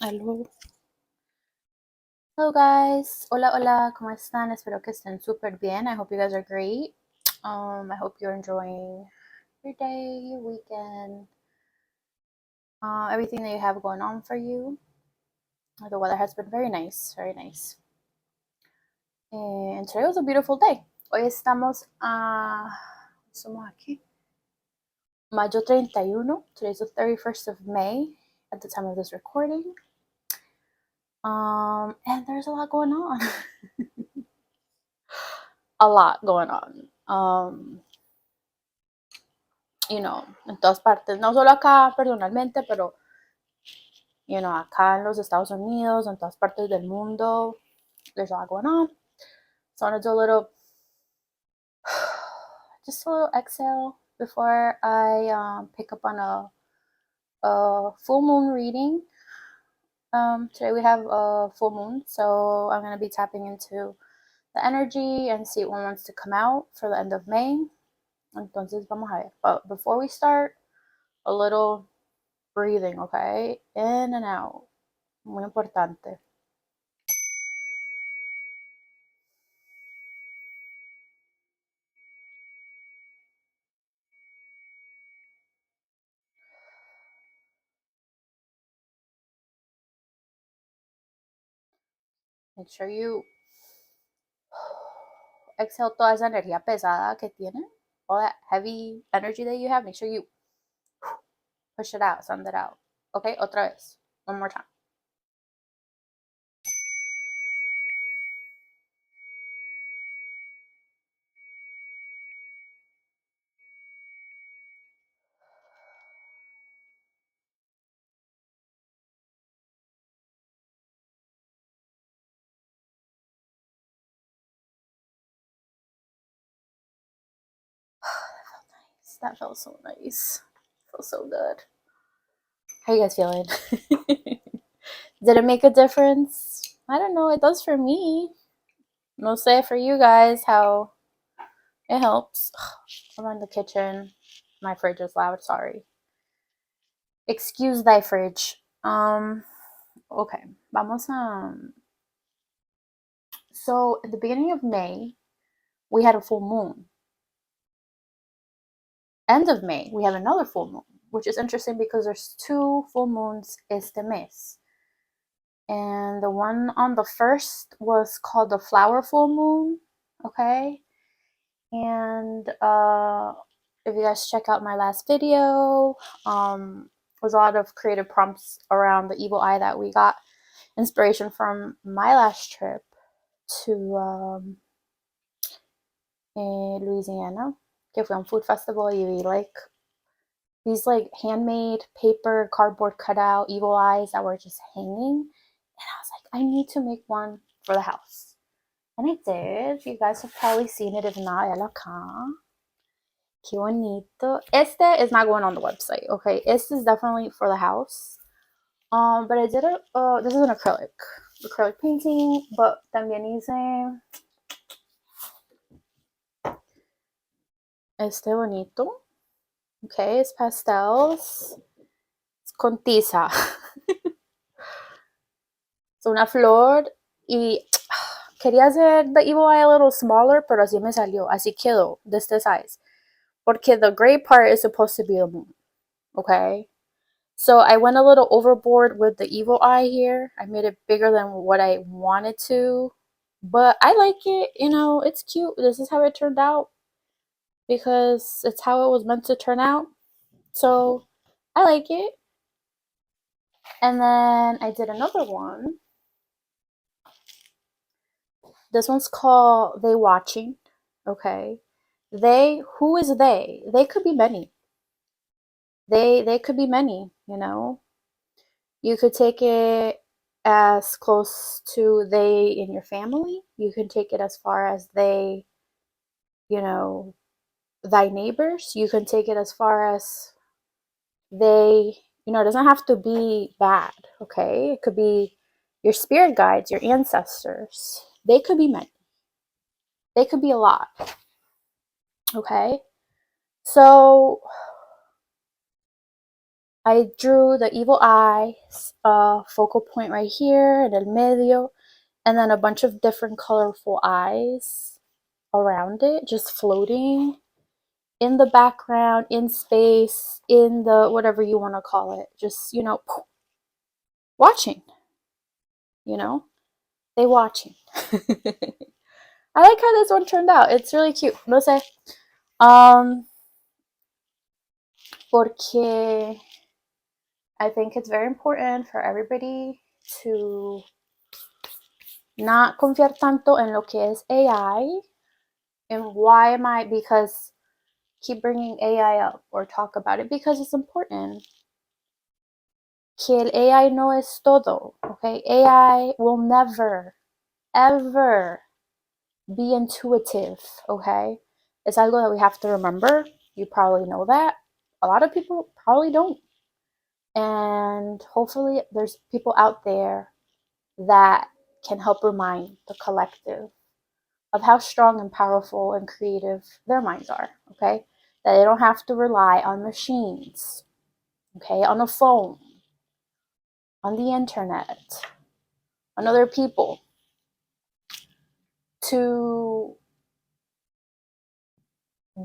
Hello. Hello guys. Hola, hola. ¿Cómo están? Espero que estén súper bien. I hope you guys are great. I hope you're enjoying your day, your weekend, everything that you have going on for you. The weather has been very nice, very nice. And today was a beautiful day. Hoy estamos somos aquí, Mayo 31. Today's the 31st of May at the time of this recording. And there's a lot going on. A lot going on. En todas partes, no solo acá personalmente, pero, acá en los Estados Unidos, en todas partes del mundo, there's a lot going on. So I want to do just a little exhale before I pick up on a full moon reading. Today we have a full moon, so I'm going to be tapping into the energy and see what wants to come out for the end of May. Entonces vamos a ver. But before we start, a little breathing, okay? In and out. Muy importante. Make sure you exhale toda esa energía pesada que tiene, all that heavy energy that you have. Make sure you push it out, send it out. Okay, otra vez. One more time. That felt so nice. Feels so good. How you guys feeling? Did it make a difference? I don't know. It does for me. No say for you guys how it helps. I'm in the kitchen. My fridge is loud. Sorry. Excuse thy fridge. Okay. Vamos a. So at the beginning of May, we had a full moon. End of May, we have another full moon, which is interesting because there's two full moons este mes. And the one on the first was called the flower full moon, okay? And if you guys check out my last video, was a lot of creative prompts around the evil eye that we got inspiration from my last trip to Louisiana, que fue a un food festival y vi these handmade paper cardboard cutout evil eyes that were just hanging, and I was like, I need to make one for the house, and I did. You guys have probably seen it. If not, ya acá. Qué bonito. Este is not going on the website, okay? Este is definitely for the house. But I did this is an acrylic painting, but también hice este bonito. Okay, es pastels. Es con tiza. Es una flor y quería hacer the evil eye a little smaller, pero así me salió. Así quedó, de este size. Porque the gray part is supposed to be the moon. Okay? So I went a little overboard with the evil eye here. I made it bigger than what I wanted to. But I like it. It's cute. This is how it turned out. Because it's how it was meant to turn out. So I like it. And then I did another one. This one's called They Watching. Okay. Who is they? They could be many. They could be many, You could take it as close to they in your family. You can take it as far as they, thy neighbors. You can take it as far as they, it doesn't have to be bad, okay? It could be your spirit guides, your ancestors. They could be many. They could be a lot. Okay? So I drew the evil eye, focal point right here in el medio, and then a bunch of different colorful eyes around it, just floating in the background, in space, in the whatever you want to call it, just, watching, you know, they watching. I like how this one turned out. It's really cute. No sé. Porque I think it's very important for everybody to not confiar tanto en lo que es AI. And why am I? Because keep bringing AI up or talk about it because it's important. Que el AI no es todo, okay? AI will never, ever be intuitive, okay? It's algo that we have to remember. You probably know that. A lot of people probably don't. And hopefully there's people out there that can help remind the collective of how strong and powerful and creative their minds are, okay? That they don't have to rely on machines, okay? On a phone, on the internet, on other people to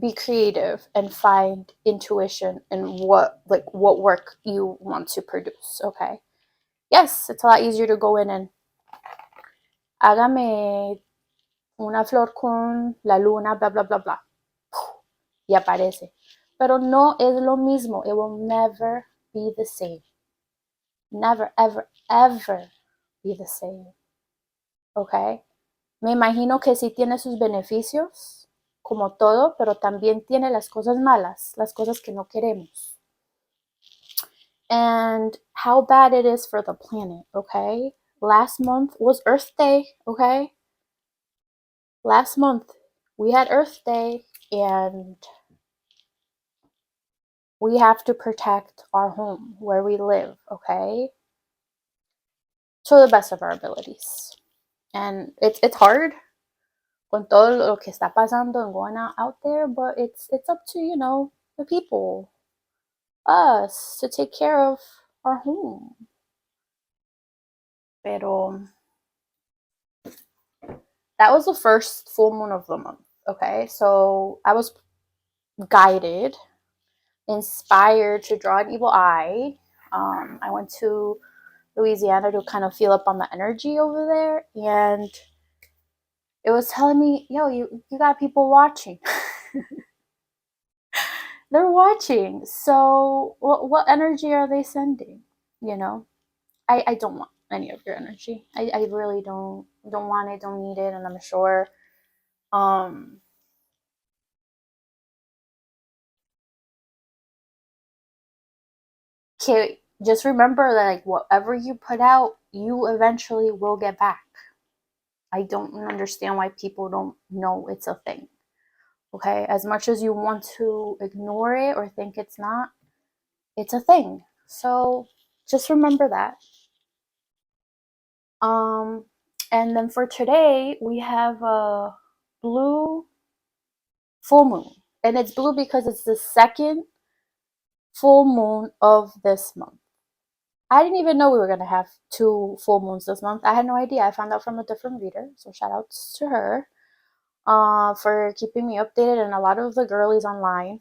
be creative and find intuition in what work you want to produce, okay? Yes, it's a lot easier to go in and hágame una flor con la luna, blah, blah, blah, blah. Y aparece. Pero no es lo mismo. It will never be the same. Never, ever, ever be the same. Okay? Me imagino que sí tiene sus beneficios, como todo, pero también tiene las cosas malas, las cosas que no queremos. And how bad it is for the planet, okay? Last month was Earth Day, okay? Last month we had Earth Day, and we have to protect our home where we live, okay? To the best of our abilities. And it's hard con todo lo que está pasando and going out there, but it's up to, the people, us, to take care of our home. Pero that was the first full moon of the month, okay? So I was guided, inspired to draw an evil eye. I went to Louisiana to kind of feel up on the energy over there, and it was telling me, yo, you got people watching. They're watching. So what energy are they sending? You know? I don't want any of your energy. I really don't want it, don't need it, and I'm sure okay, just remember that like whatever you put out, you eventually will get back. I don't understand why people don't know it's a thing. Okay, as much as you want to ignore it or think it's not, it's a thing. So just remember that. Um, and then for today, we have a blue full moon. And it's blue because it's the second full moon of this month. I didn't even know we were going to have two full moons this month. I had no idea. I found out from a different reader. So shout outs to her for keeping me updated, and a lot of the girlies online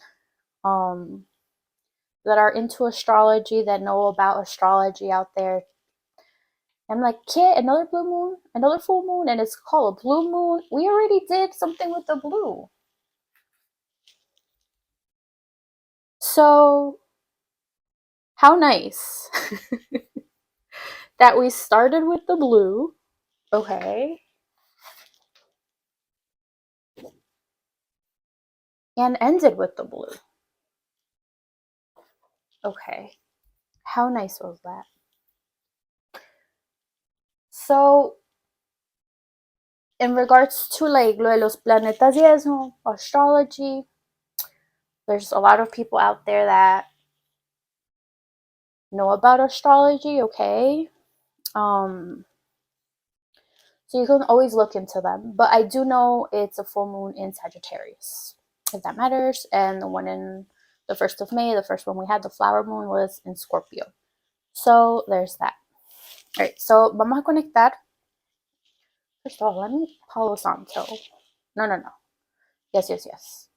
that are into astrology, that know about astrology out there. I'm like, kid, another blue moon, another full moon, and it's called a blue moon. We already did something with the blue. So, how nice that we started with the blue, okay, and ended with the blue. Okay, how nice was that? So, in regards to like lo de los planetas y eso, astrology, there's a lot of people out there that know about astrology, okay? So you can always look into them. But I do know it's a full moon in Sagittarius, if that matters, and the one in the 1st of May, the first one we had, the flower moon, was in Scorpio. So there's that. All right, so vamos a conectar. First of all, let me Palo Santo. No. Yes.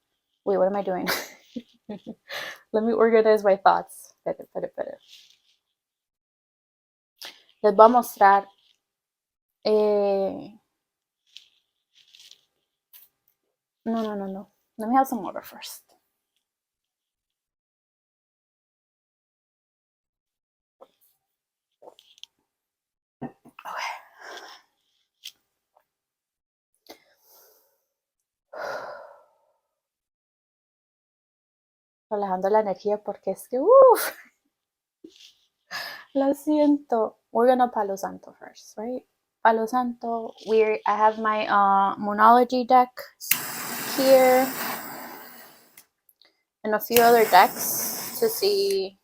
Wait, what am I doing? Let me organize my thoughts. Espera. Les voy a mostrar. No. Let me have some water first. Okay. Relajando la energía porque es que, lo siento. We're gonna Palo Santo first, right? Palo Santo. I have my Moonology deck here and a few other decks to see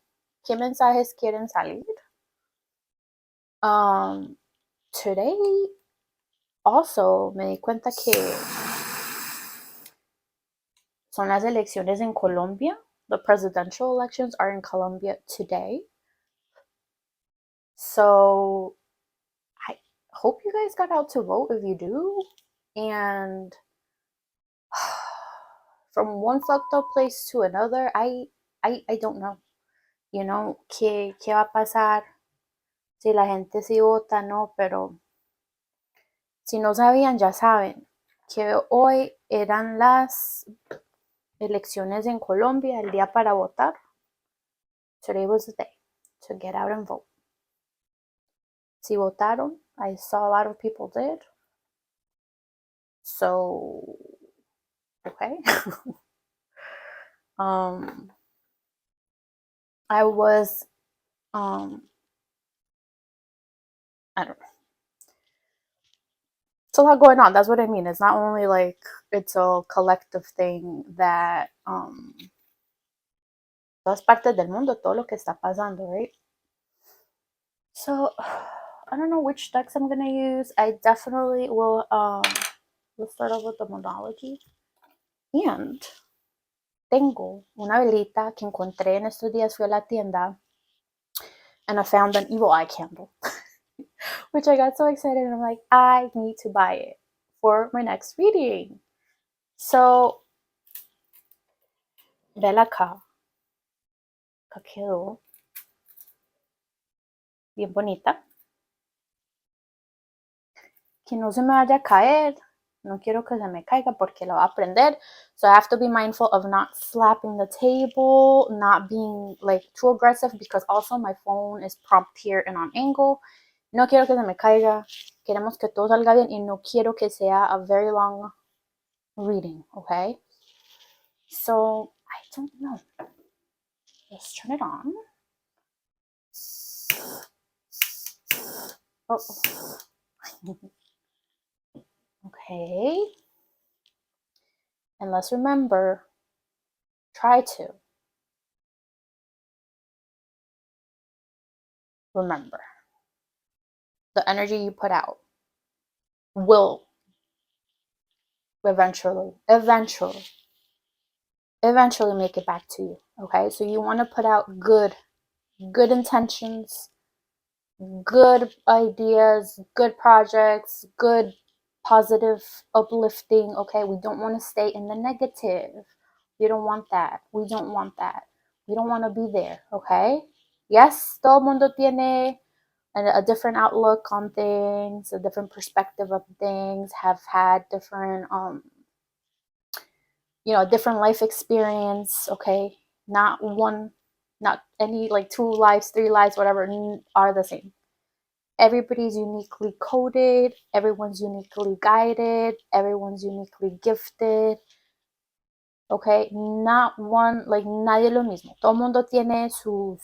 qué mensajes quieren salir. Today also me di cuenta que son las elecciones en Colombia. The presidential elections are in Colombia today. So I hope you guys got out to vote if you do. And from one fucked up place to another, I don't know. You know, ¿qué va a pasar? Si la gente sí vota, no, pero si no sabían, ya saben que hoy eran las elecciones en Colombia, el día para votar. Today was the day to get out and vote. Si votaron, I saw a lot of people did. So, okay. I was, I don't know. It's a lot going on. That's what I mean. It's not only like it's a collective thing that, todas partes del mundo, todo lo que está pasando, right? So, I don't know which decks I'm gonna use. I definitely will, we'll start off with the Moonology. And tengo una velita que encontré en estos días. Fui a la tienda and I found an evil eye candle, which I got so excited. And I'm like, I need to buy it for my next reading. So, vela acá. Acá quedó bien bonita. Que no se me vaya a caer. No quiero que se me caiga porque la va a prender. So I have to be mindful of not slapping the table, not being like too aggressive, because also my phone is propped here and on angle. No quiero que se me caiga. Queremos que todo salga bien y no quiero que sea a very long reading, okay? So, I don't know. Let's turn it on. Oh. Okay. And let's remember, try to remember, the energy you put out will eventually make it back to you. Okay, so you want to put out good intentions, good ideas, good projects, good positive uplifting. Okay, we don't want to stay in the negative. We don't want that. We don't want to be there. Okay, yes, todo mundo tiene a different outlook on things, a different perspective of things, have had different different life experience. Okay, not any, like 2 lives, 3 lives, whatever, are the same. Everybody's uniquely coded, everyone's uniquely guided, everyone's uniquely gifted. Okay, not one, like nadie lo mismo. Todo el mundo tiene sus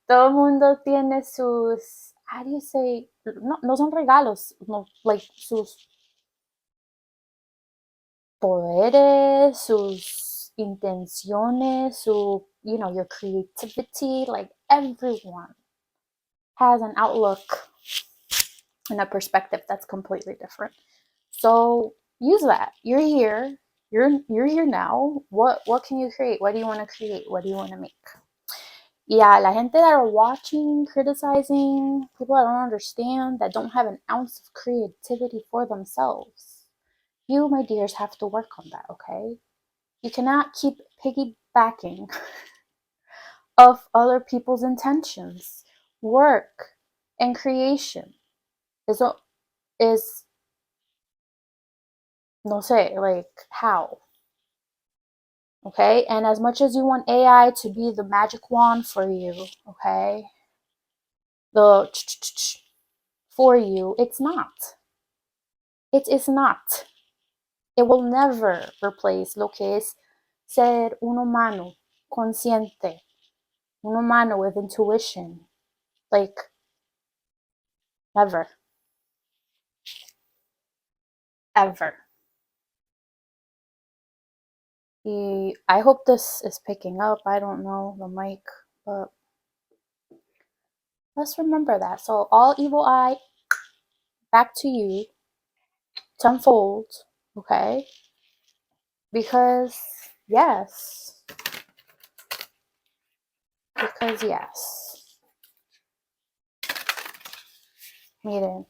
todo el mundo tiene sus, how do you say, no son regalos, no, like sus poderes, sus intenciones, your creativity. Like everyone has an outlook and a perspective that's completely different. So use that. You're here. You're here now. What can you create? What do you want to create? What do you want to make? Yeah, la gente that are watching, criticizing, people that don't understand, that don't have an ounce of creativity for themselves. You, my dears, have to work on that, okay? You cannot keep piggybacking of other people's intentions. Work and creation is no sé, like how? Okay? And as much as you want AI to be the magic wand for you, okay? The for you, it's not. It is not. It will never replace lo que es ser un humano consciente, un humano with intuition. Like, never. Ever. I hope this is picking up. I don't know the mic, but let's remember that. So, all evil eye, back to you tenfold, okay? Because, yes. Because, yes. Miren.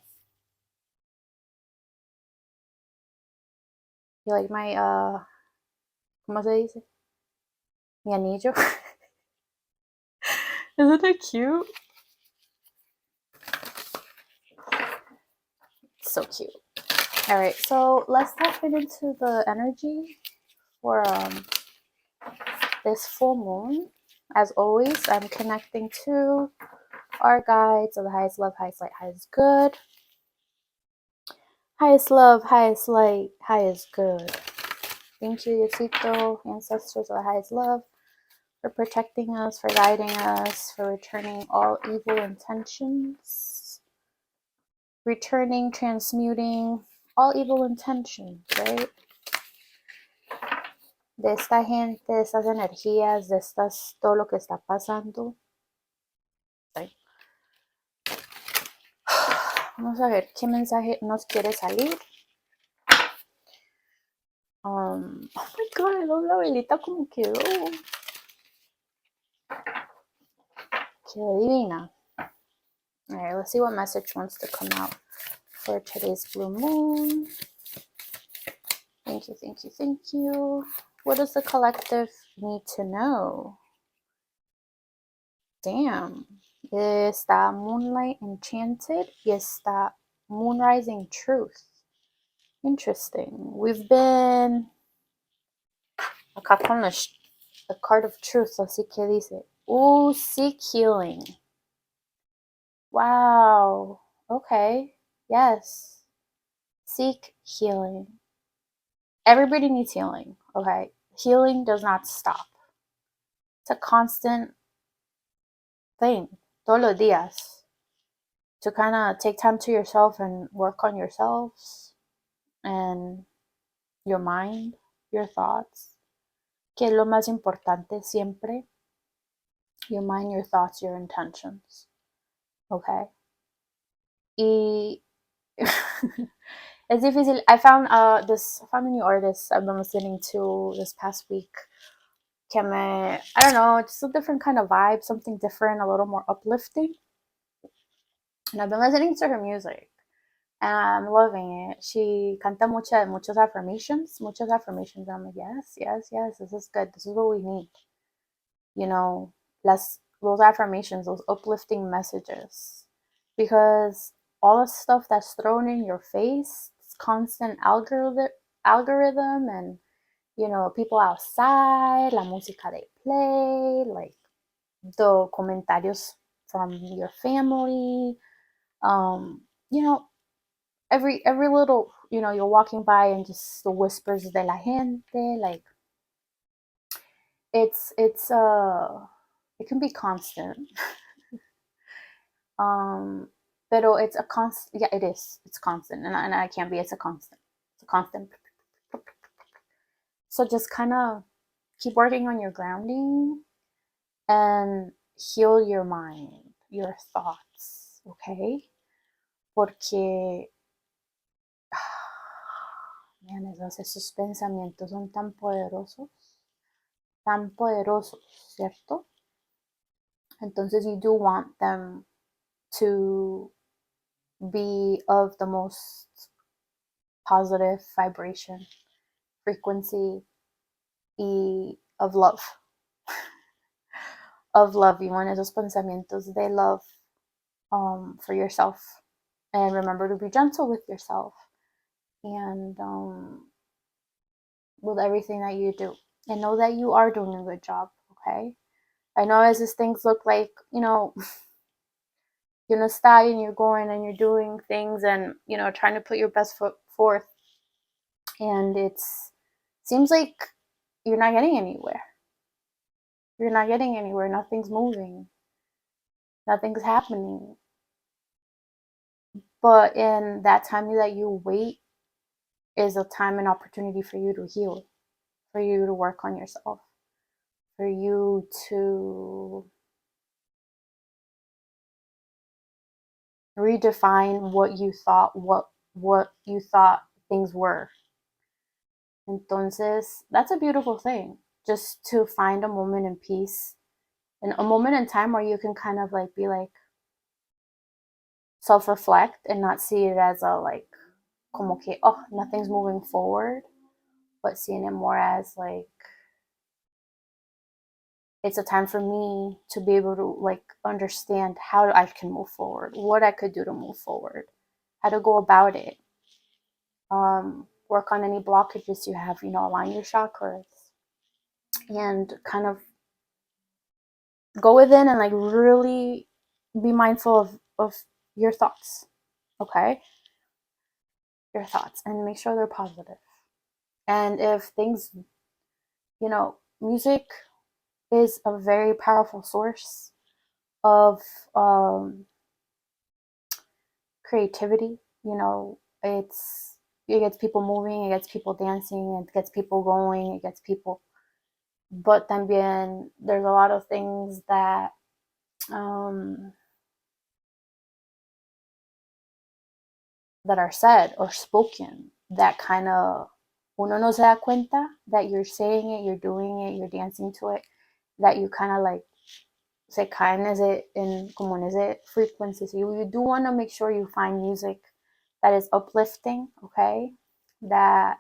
You like my, ¿cómo se dice? Mi anillo. Isn't it cute? So cute. All right, so let's tap into the energy for this full moon. As always, I'm connecting to our guides of the highest love, highest light, highest good. Highest love, highest light, highest good. Thank you, Yosito, ancestors of the highest love, for protecting us, for guiding us, for returning all evil intentions, returning, transmuting all evil intentions, right? De esta gente, de estas energías, de estas, todo lo que está pasando. Right. Vamos a ver qué mensaje nos quiere salir. Oh my god, la velita como quedó. Quedó divina. Alright, let's see what message wants to come out for today's blue moon. Thank you, thank you, thank you. What does the collective need to know? Damn. Está Moonlight Enchanted y está Moonrising Truth. Interesting. We've been acá con the card of truth, así que dice, seek healing. Wow. Okay. Yes. Seek healing. Everybody needs healing, okay? Healing does not stop. It's a constant thing, todos los días, to kind of take time to yourself and work on yourselves and your mind, your thoughts, que es lo más importante siempre, your mind, your thoughts, your intentions, okay? Y es difícil. I found a new artist I've been listening to this past week. I don't know, just a different kind of vibe, something different, a little more uplifting. And I've been listening to her music and I'm loving it. She canta muchos affirmations. And I'm like, yes, this is good. This is what we need. You know, those affirmations, those uplifting messages. Because all the stuff that's thrown in your face, this constant algorithm and, you know, people outside, la música they play, like the comentarios from your family, you know, every little, you know, you're walking by and just the whispers de la gente, like it can be constant. Pero it's a constant, yeah, it is. It's constant, and I can't be. It's a constant. It's a constant. So just kind of keep working on your grounding and heal your mind, your thoughts, okay? Porque Man, esos pensamientos son tan poderosos, ¿cierto? Entonces you do want them to be of the most positive vibration, frequency, y of love. Of love. You want esos pensamientos de love for yourself. And remember to be gentle with yourself and with everything that you do. And know that you are doing a good job, okay? I know as these things look like, you're not studying, you're going and you're doing things and, trying to put your best foot forth. And it seems like you're not getting anywhere. You're not getting anywhere. Nothing's moving. Nothing's happening. But in that time that you wait is a time and opportunity for you to heal, for you to work on yourself, for you to redefine what you thought things were. Entonces, that's a beautiful thing. Just to find a moment in peace and a moment in time where you can kind of like be like self-reflect and not see it as a like como que oh nothing's moving forward, but seeing it more as like it's a time for me to be able to like understand how I can move forward, what I could do to move forward, how to go about it. Work on any blockages you have, align your chakras and kind of go within and like really be mindful of your thoughts, okay? Your thoughts and make sure they're positive. And if things, music is a very powerful source of creativity. It gets people moving, it gets people dancing, it gets people going, it gets people. But también there's a lot of things that that are said or spoken that kind of uno no se da cuenta that you're saying it, you're doing it, you're dancing to it, that you kind of like se caen como en ese frequency. So you do want to make sure you find music that is uplifting, okay? That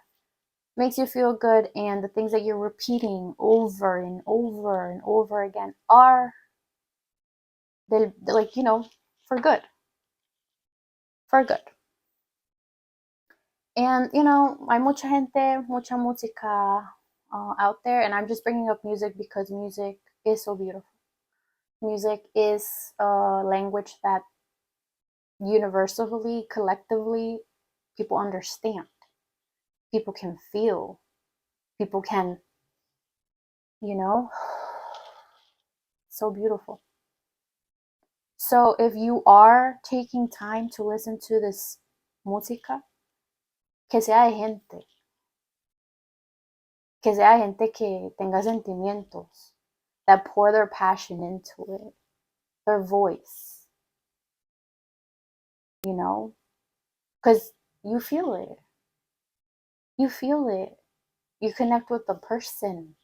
makes you feel good, and the things that you're repeating over and over and over again are like, for good. For good. And, hay mucha gente, mucha música out there, and I'm just bringing up music because music is so beautiful. Music is a language that universally, collectively, people understand. People can feel. People can, so beautiful. So if you are taking time to listen to this música, que sea de gente. Que sea gente que tenga sentimientos, that pour their passion into it, their voice, because you feel it. You feel it. You connect with the person,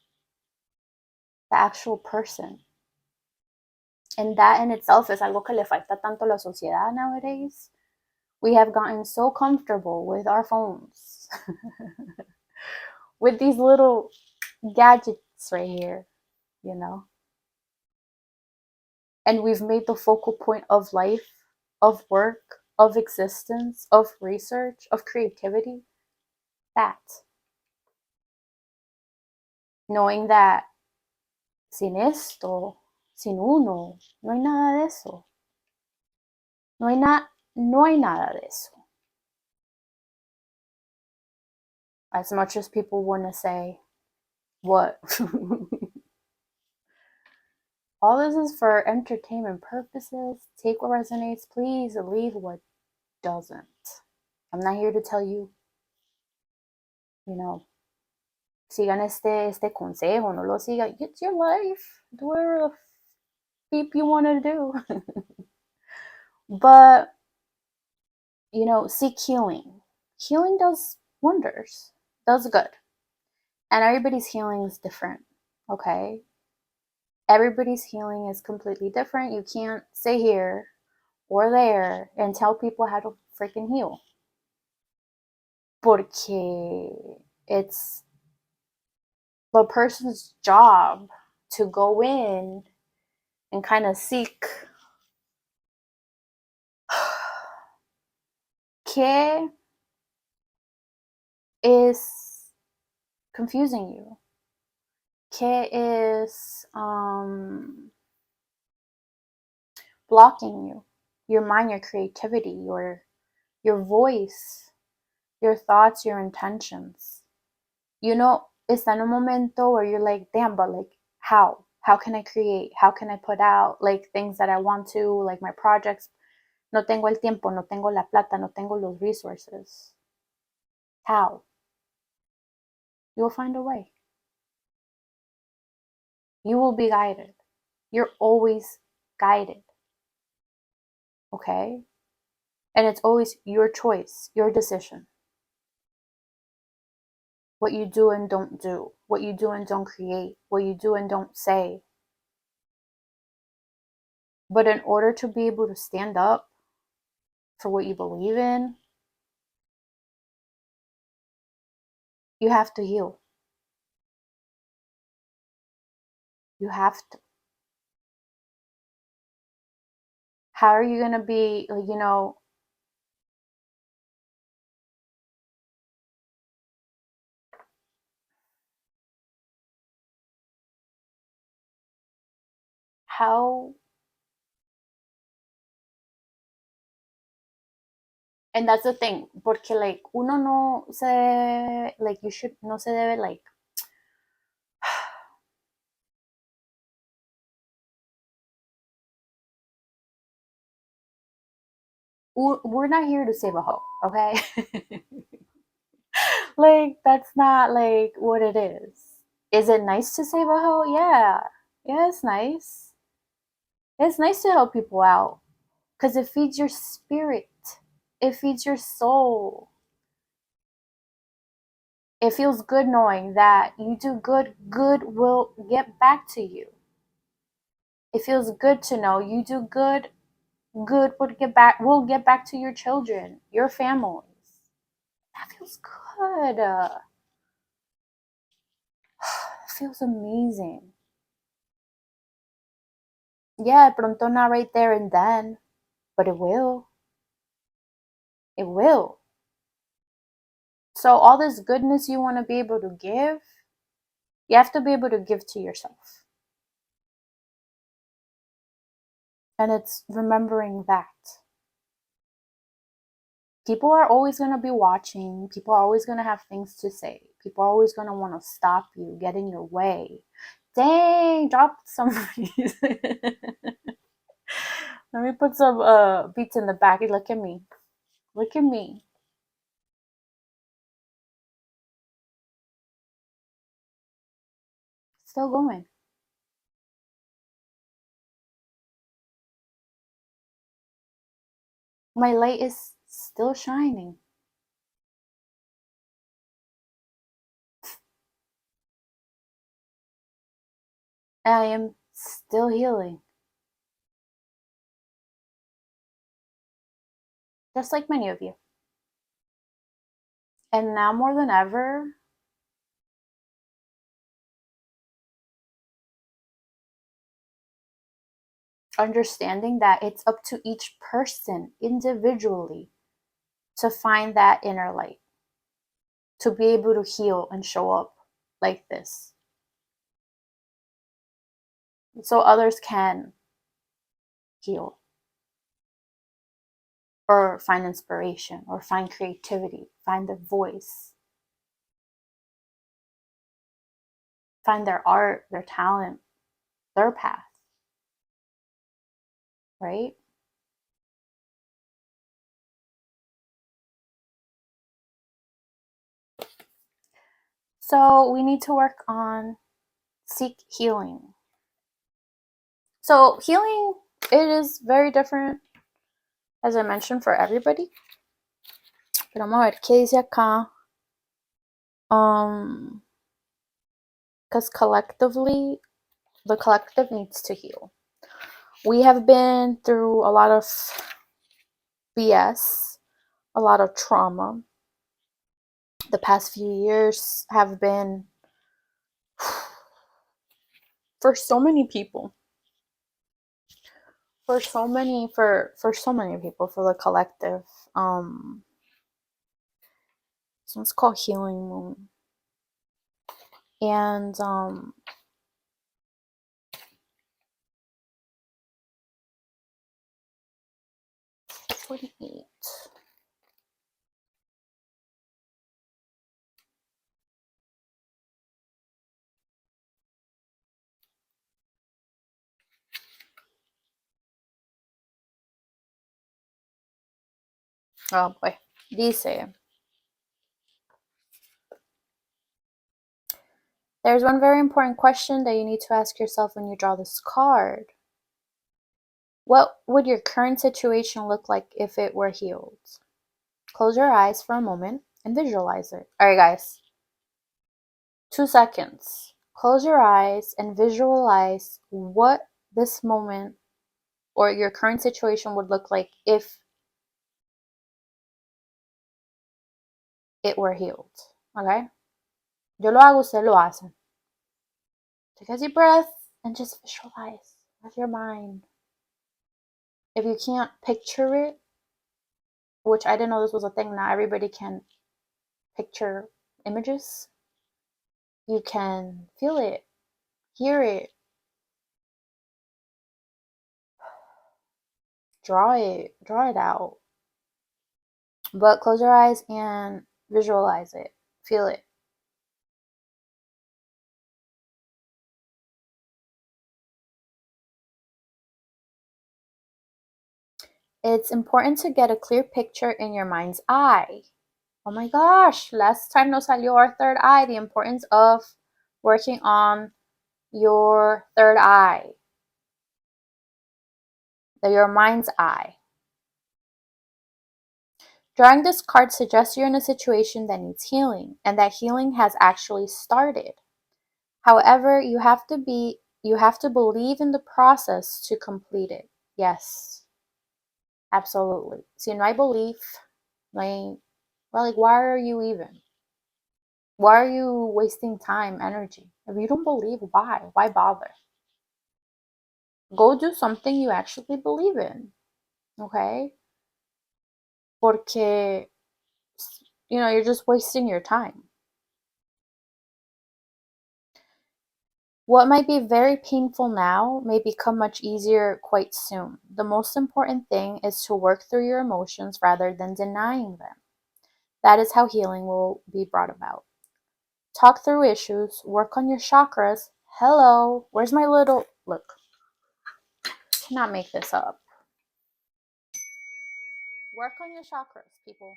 the actual person. And that in itself is algo que le falta tanto a la sociedad nowadays. We have gotten so comfortable with our phones, with these little gadgets right here, And we've made the focal point of life, of work, of existence, of research, of creativity, that. Knowing that sin esto, sin uno, no hay nada de eso. No hay nada de eso. As much as people want to say, what? All this is for entertainment purposes. Take what resonates, please leave what doesn't. I'm not here to tell you, sigan este consejo, no lo sigan. It's your life. Do whatever the beep you want to do. But, seek healing. Healing does wonders. Does good. And everybody's healing is different, okay? Everybody's healing is completely different. You can't sit here or there and tell people how to freaking heal. Porque it's the person's job to go in and kind of seek qué is confusing you, qué is blocking you, your mind, your creativity, your voice, your thoughts, your intentions. You know, está en un momento where you're like, damn, but like, how can I create, how can I put out like things that I want to, like my projects? No tengo el tiempo, no tengo la plata, no tengo los resources. How? You'll find a way. You will be guided. You're always guided. Okay? And it's always your choice, your decision. What you do and don't do, what you do and don't create, what you do and don't say. But in order to be able to stand up for what you believe in, you have to heal. You have to. How are you going to be, you know, how, and that's the thing, porque like uno no se, like you should, no se debe like, we're not here to save a hoe, okay? Like that's not like what it is. Is it nice to save a hoe? Yeah. Yeah, it's nice. It's nice to help people out because it feeds your spirit. It feeds your soul. It feels good knowing that you do good, good will get back to you. It feels good to know you do good, good will get back to your children, your families. That feels good. It feels amazing. Yeah, pronto not right there and then, but it will. It will. So all this goodness you want to be able to give, you have to be able to give to yourself. And it's remembering that. People are always going to be watching. People are always going to have things to say. People are always going to want to stop you, get in your way. Dang, drop some. Let me put some beats in the back. Look at me. Look at me. Still going. My light is still shining. I am still healing. Just like many of you. And now more than ever, understanding that it's up to each person individually to find that inner light, to be able to heal and show up like this. So others can heal or find inspiration or find creativity, find their voice, find their art, their talent, their path, right? So we need to work on seek healing. So healing, it is very different, as I mentioned, for everybody. Pero vamos a ver qué dice acá. Because collectively, the collective needs to heal. We have been through a lot of BS, a lot of trauma. The past few years have been for so many people, for so many people, for the collective. So it's called Healing Moon, and 48. Oh boy, dice. There's one very important question that you need to ask yourself when you draw this card. What would your current situation look like if it were healed? Close your eyes for a moment and visualize it. All right, guys. 2 seconds. Close your eyes and visualize what this moment or your current situation would look like if it were healed. Okay? Yo lo hago, usted lo hace. Take a deep breath and just visualize with your mind. If you can't picture it, which I didn't know this was a thing, not everybody can picture images. You can feel it, hear it, draw it out. But close your eyes and visualize it, feel it. It's important to get a clear picture in your mind's eye. Oh my gosh, last time nos salió our third eye, the importance of working on your third eye, your mind's eye. Drawing this card suggests you're in a situation that needs healing and that healing has actually started. However, you have to believe in the process to complete it. Yes, absolutely. Si no hay belief, like, well, like, why are you even? Why are you wasting time, energy? If you don't believe, why? Why bother? Go do something you actually believe in, okay? Porque, you're just wasting your time. What might be very painful now may become much easier quite soon. The most important thing is to work through your emotions rather than denying them. That is how healing will be brought about. Talk through issues, work on your chakras. Hello, where's my little, look, cannot make this up. Work on your chakras, people.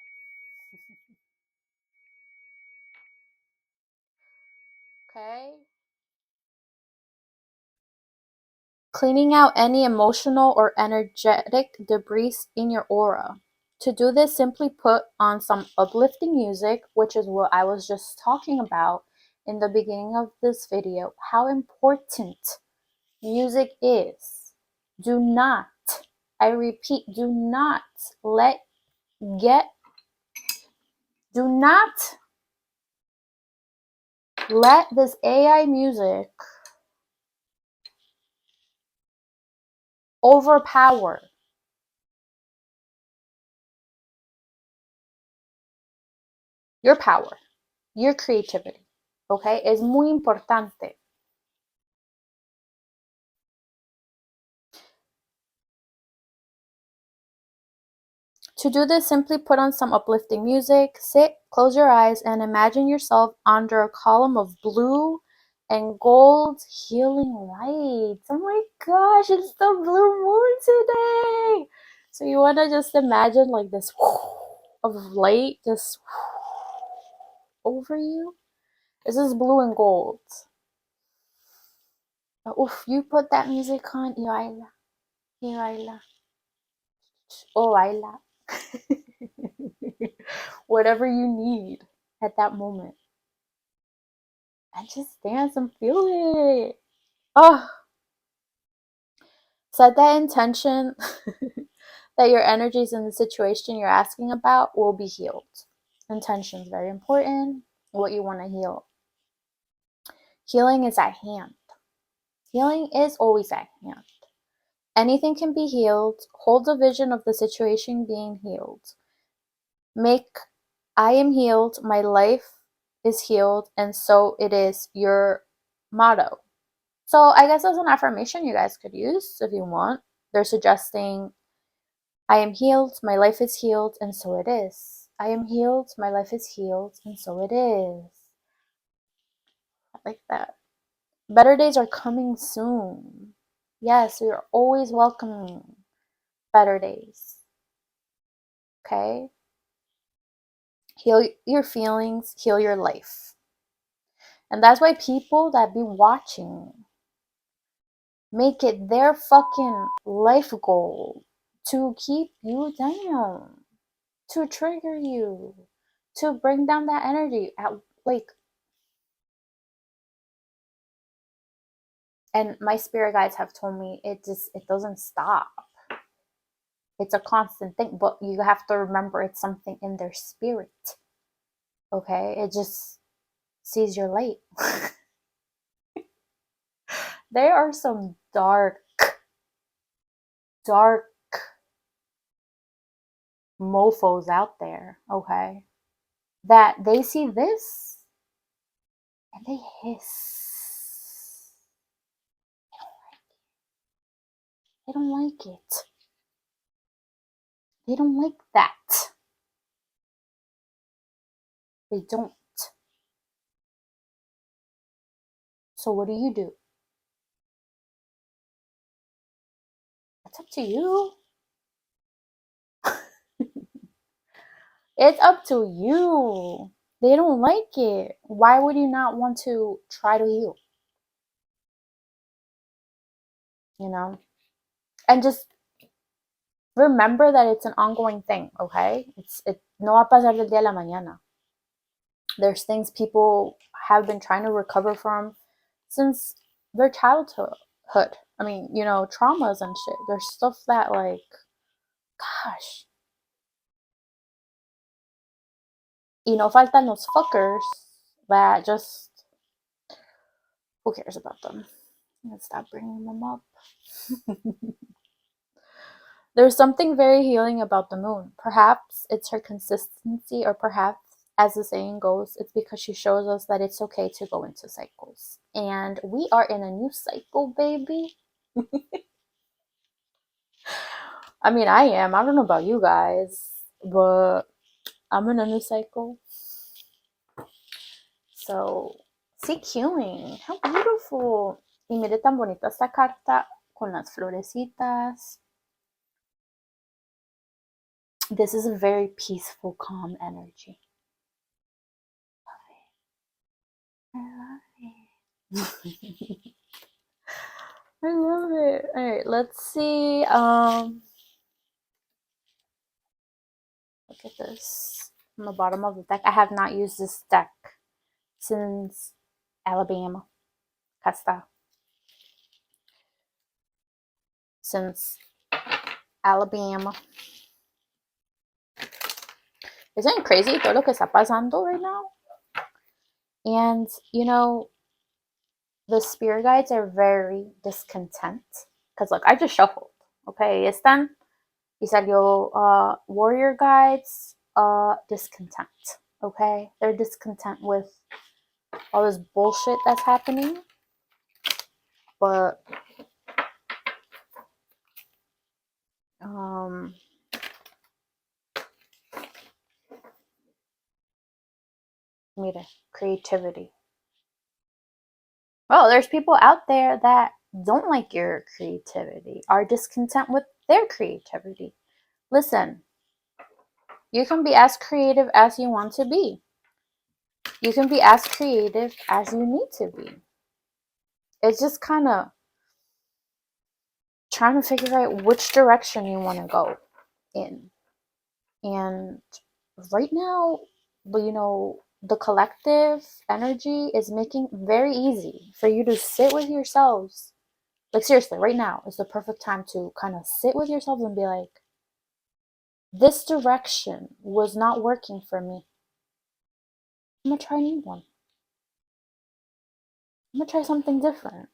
Okay? Cleaning out any emotional or energetic debris in your aura. To do this, simply put on some uplifting music, which is what I was just talking about in the beginning of this video, how important music is. Do not, I repeat, do not let this AI music overpower your power, your creativity. Okay? Es muy importante. To do this, simply put on some uplifting music, sit, close your eyes, and imagine yourself under a column of blue and gold healing lights. Oh my gosh, it's the blue moon today! So you want to just imagine like this of light just over you. This is blue and gold. Oof, you put that music on, y baila, y baila. Oh, baila. Whatever you need at that moment. and just dance and feel it. Oh, set that intention that your energies in the situation you're asking about will be healed. Intention is very important. What you want to heal. Healing is at hand. Healing is always at hand. Anything can be healed. Hold the vision of the situation being healed. Make I am healed, my life is healed, and so it is your motto. So I guess as an affirmation you guys could use if you want. They're suggesting I am healed, my life is healed, and so it is. I am healed, my life is healed, and so it is. I like that. Better days are coming soon. Yes, we are always welcoming better days. Okay? Heal your feelings, heal your life. And that's why people that be watching make it their fucking life goal to keep you down, to trigger you, to bring down that energy at like. And my spirit guides have told me it doesn't stop. It's a constant thing, but you have to remember it's something in their spirit. Okay? It just sees your light. There are some dark mofos out there, okay? That they see this and they hiss. They don't like it. They don't like that. They don't. So what do? It's up to you. It's up to you. They don't like it. Why would you not want to try to heal? You know? And just remember that it's an ongoing thing, okay? It no va a pasar del día a la mañana. There's things people have been trying to recover from since their childhood. I mean, you know, traumas and shit. There's stuff that like, gosh. Y no faltan los fuckers that just, who cares about them? Let's stop bringing them up. There's something very healing about the moon. Perhaps it's her consistency, or perhaps, as the saying goes, it's because she shows us that it's okay to go into cycles. And we are in a new cycle, baby. I mean, I am. I don't know about you guys, but I'm in a new cycle. So, seek healing. How beautiful. Y mire tan bonita esta carta con las florecitas. This is a very peaceful, calm energy. I love it. I love it. All right, let's see. Look at this on the bottom of the deck. I have not used this deck since Alabama. Casta. Since Alabama. Isn't it crazy todo lo que está pasando right now? And, you know, the spirit guides are very discontent. Because, look, I just shuffled. Okay, están. Y salió warrior guides, discontent. Okay? They're discontent with all this bullshit that's happening. But, mira, creativity. Well, there's people out there that don't like your creativity, are discontent with their creativity. Listen, you can be as creative as you want to be. You can be as creative as you need to be. It's just kind of trying to figure out which direction you want to go in. And right now, you know, the collective energy is making very easy for you to sit with yourselves. Like, seriously, right now is the perfect time to kind of sit with yourselves and be like, this direction was not working for me. I'm gonna try a new one. I'm gonna try something different.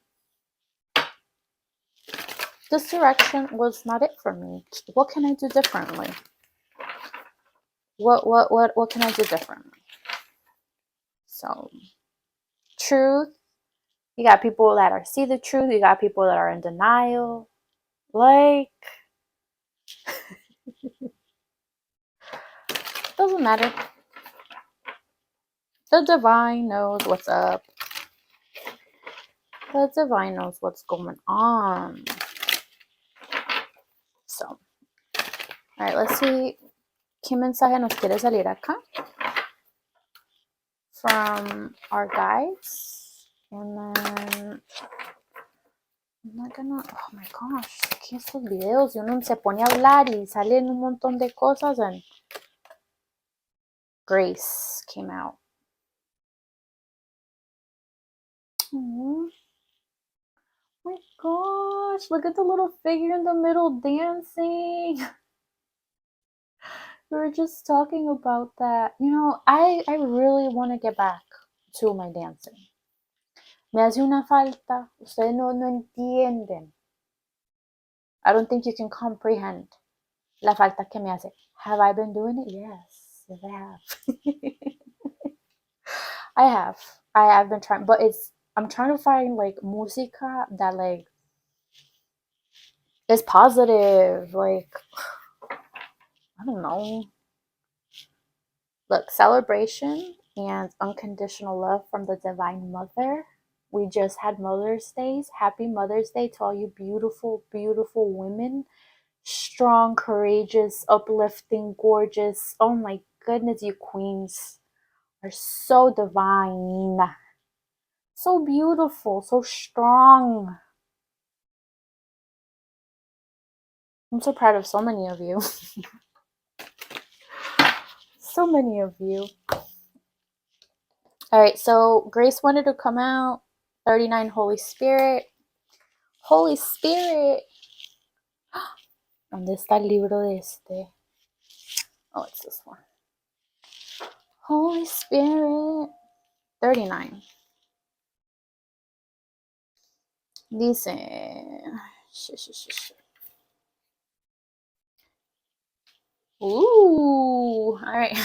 This direction was not it for me. What can I do differently? What can I do differently? So, truth. You got people that are see the truth. You got people that are in denial. Like, doesn't matter. The divine knows what's up. The divine knows what's going on. So, all right, let's see qué mensaje nos quiere salir acá from our guides. And then I'm not gonna, oh my gosh, aquí estos videos y uno se pone a hablar y salen un montón de cosas, and Grace came out. Oh my gosh, look at the little figure in the middle dancing. We were just talking about that. You know, I really want to get back to my dancing. Me hace una falta. Ustedes no entienden. I don't think you can comprehend la falta que me hace. Have I been doing it? Yes, I have. I have. I've been trying, but I'm trying to find like música that like is positive. Like, I don't know. Look, celebration and unconditional love from the Divine Mother. We just had Mother's Days. Happy Mother's Day to all you beautiful, beautiful women. Strong, courageous, uplifting, gorgeous. Oh my goodness, you queens are so divine. So beautiful, so strong. I'm so proud of so many of you. So many of you. All right, so Grace wanted to come out. 39, Holy Spirit. Holy Spirit. ¿Dónde está el libro de este? Oh, it's this one. Holy Spirit. 39. Dice. Ooh. All right.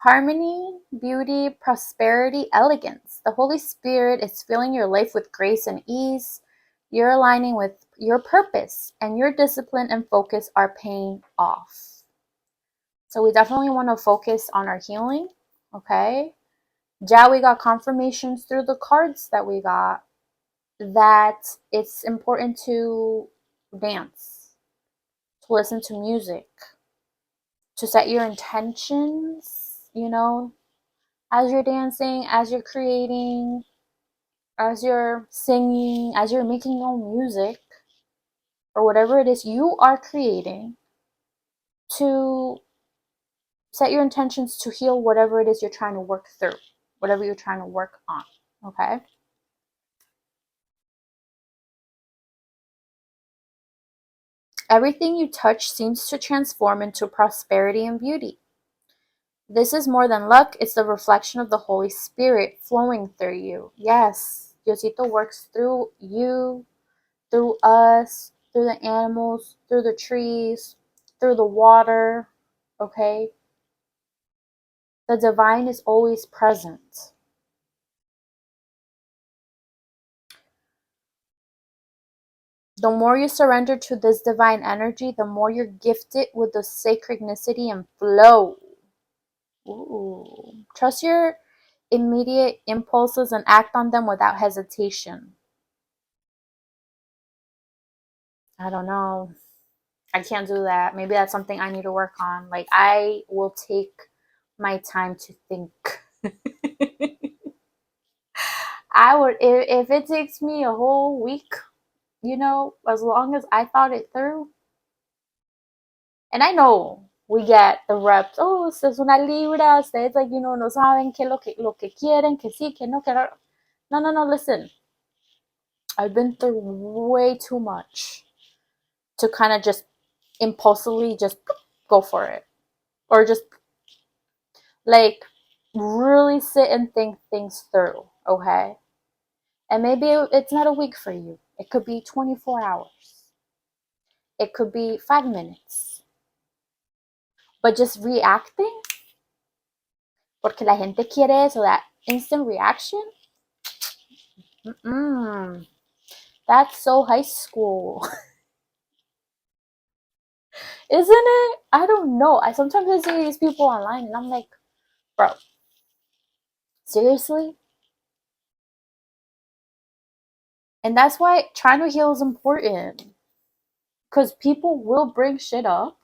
Harmony, beauty, prosperity, elegance. The Holy Spirit is filling your life with grace and ease. You're aligning with your purpose, and your discipline and focus are paying off. So we definitely want to focus on our healing, okay? Yeah, we got confirmations through the cards that we got that it's important to dance, to listen to music, to set your intentions, you know, as you're dancing, as you're creating, as you're singing, as you're making your own music, or whatever it is you are creating, to set your intentions to heal whatever it is you're trying to work through, whatever you're trying to work on, okay? Everything you touch seems to transform into prosperity and beauty. This is more than luck, it's the reflection of the Holy Spirit flowing through you. Yes, Diosito works through you, through us, through the animals, through the trees, through the water, okay? The divine is always present. The more you surrender to this divine energy, the more you're gifted with the sacrednicity and flow. Ooh. Trust your immediate impulses and act on them without hesitation. I don't know. I can't do that. Maybe that's something I need to work on. Like, I will take my time to think. I would, if it takes me a whole week, you know, as long as I thought it through. And I know we get the reps. Oh, usted es una libra. Ustedes, like, no saben qué lo que quieren, que sí, que no, que no. No, listen. I've been through way too much to kind of just impulsively just go for it. Or just, like, really sit and think things through, okay? And maybe it's not a week for you. It could be 24 hours. It could be 5 minutes. But just reacting, porque la gente quiere eso, that instant reaction. That's so high school. Isn't it? I don't know. Sometimes I see these people online and I'm like, bro, seriously? And that's why trying to heal is important. Because people will bring shit up.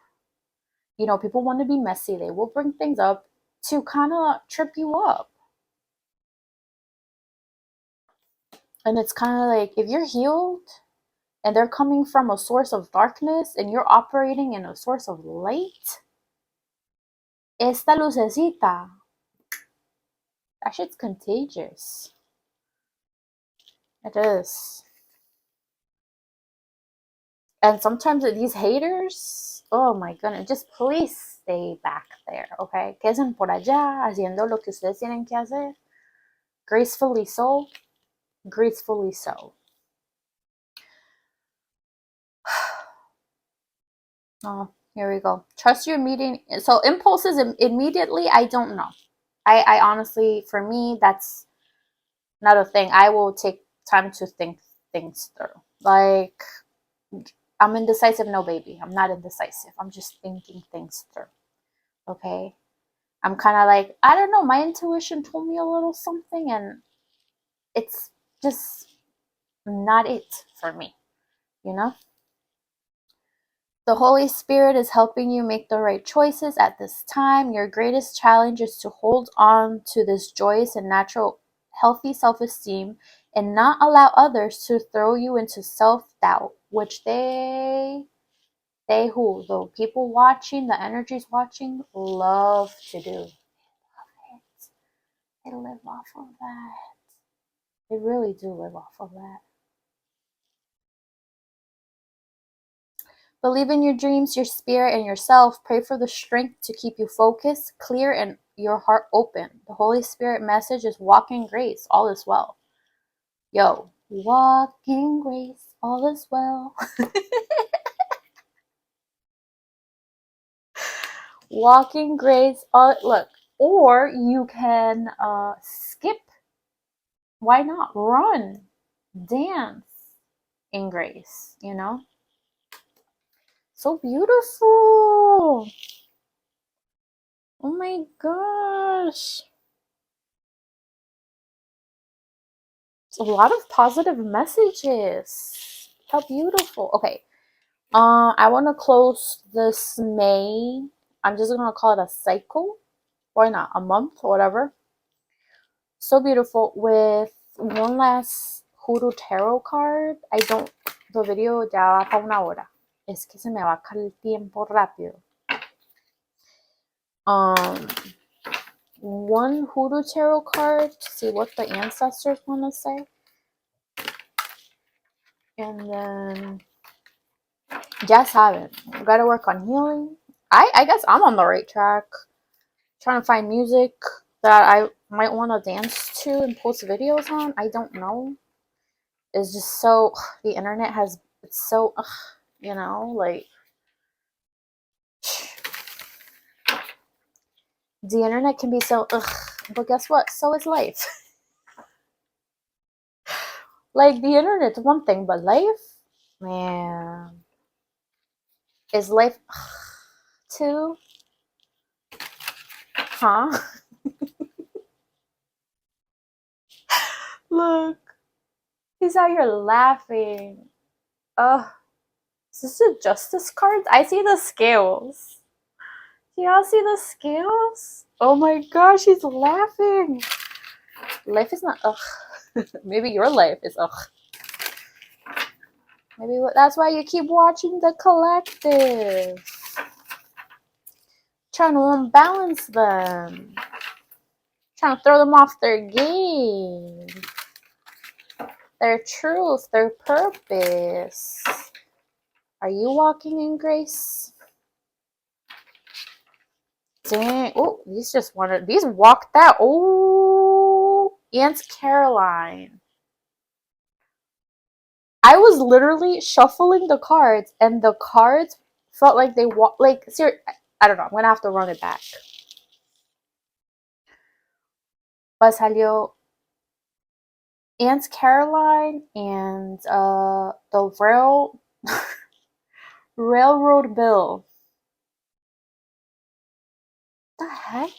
People want to be messy. They will bring things up to kind of trip you up. And it's kind of like, if you're healed and they're coming from a source of darkness and you're operating in a source of light, esta lucecita, that shit's contagious. It is. And sometimes these haters, oh my goodness, just please stay back there, okay? Queden por allá haciendo lo que ustedes tienen que hacer. Gracefully so. Gracefully so. Oh, here we go. Trust your meeting. So impulses immediately, I don't know. I honestly, for me, that's not a thing. I will take time to think things through. Like, I'm indecisive. No, baby. I'm not indecisive. I'm just thinking things through. Okay? I'm kind of like, I don't know. My intuition told me a little something, and it's just not it for me. The Holy Spirit is helping you make the right choices at this time. Your greatest challenge is to hold on to this joyous and natural, healthy self-esteem and not allow others to throw you into self-doubt, which the people watching, the energies watching, love to do. They love it. They live off of that. They really do live off of that. Believe in your dreams, your spirit, and yourself. Pray for the strength to keep you focused, clear, and your heart open. The Holy Spirit message is walk in grace, all is well. Yo, walk in grace, all is well. Walk in grace, look. Or you can skip. Why not? Run, dance in grace, So beautiful. Oh my gosh. It's a lot of positive messages. How beautiful. Okay. I want to close this May. I'm just gonna call it a cycle. Why not? A month or whatever. So beautiful with one last Hoodoo Tarot card. The video ya va para una hora. Es que se me va el tiempo rápido. One Hoodoo Tarot card to see what the ancestors want to say. And then, ya saben, gotta work on healing. I guess I'm on the right track. Trying to find music that I might want to dance to and post videos on. I don't know. It's just so, the internet it's so, like, the internet can be so, but guess what? So is life. Like, the internet's one thing, but life, man, is life too? Huh? Look, he's out here laughing. Is this the justice cards? I see the scales. Do y'all see the scales? Oh my gosh, he's laughing. Life is not ugh. Maybe your life is ugh. Maybe that's why you keep watching The Collective. trying to unbalance them, trying to throw them off their game, their truth, their purpose. Are you walking in grace? Dang. Oh, these just wanted, these walked out. Oh, Aunt Caroline. I was literally shuffling the cards, and the cards felt like they walked, like, I don't know. I'm going to have to run it back. But salió Aunt Caroline and the railroad bill. The heck?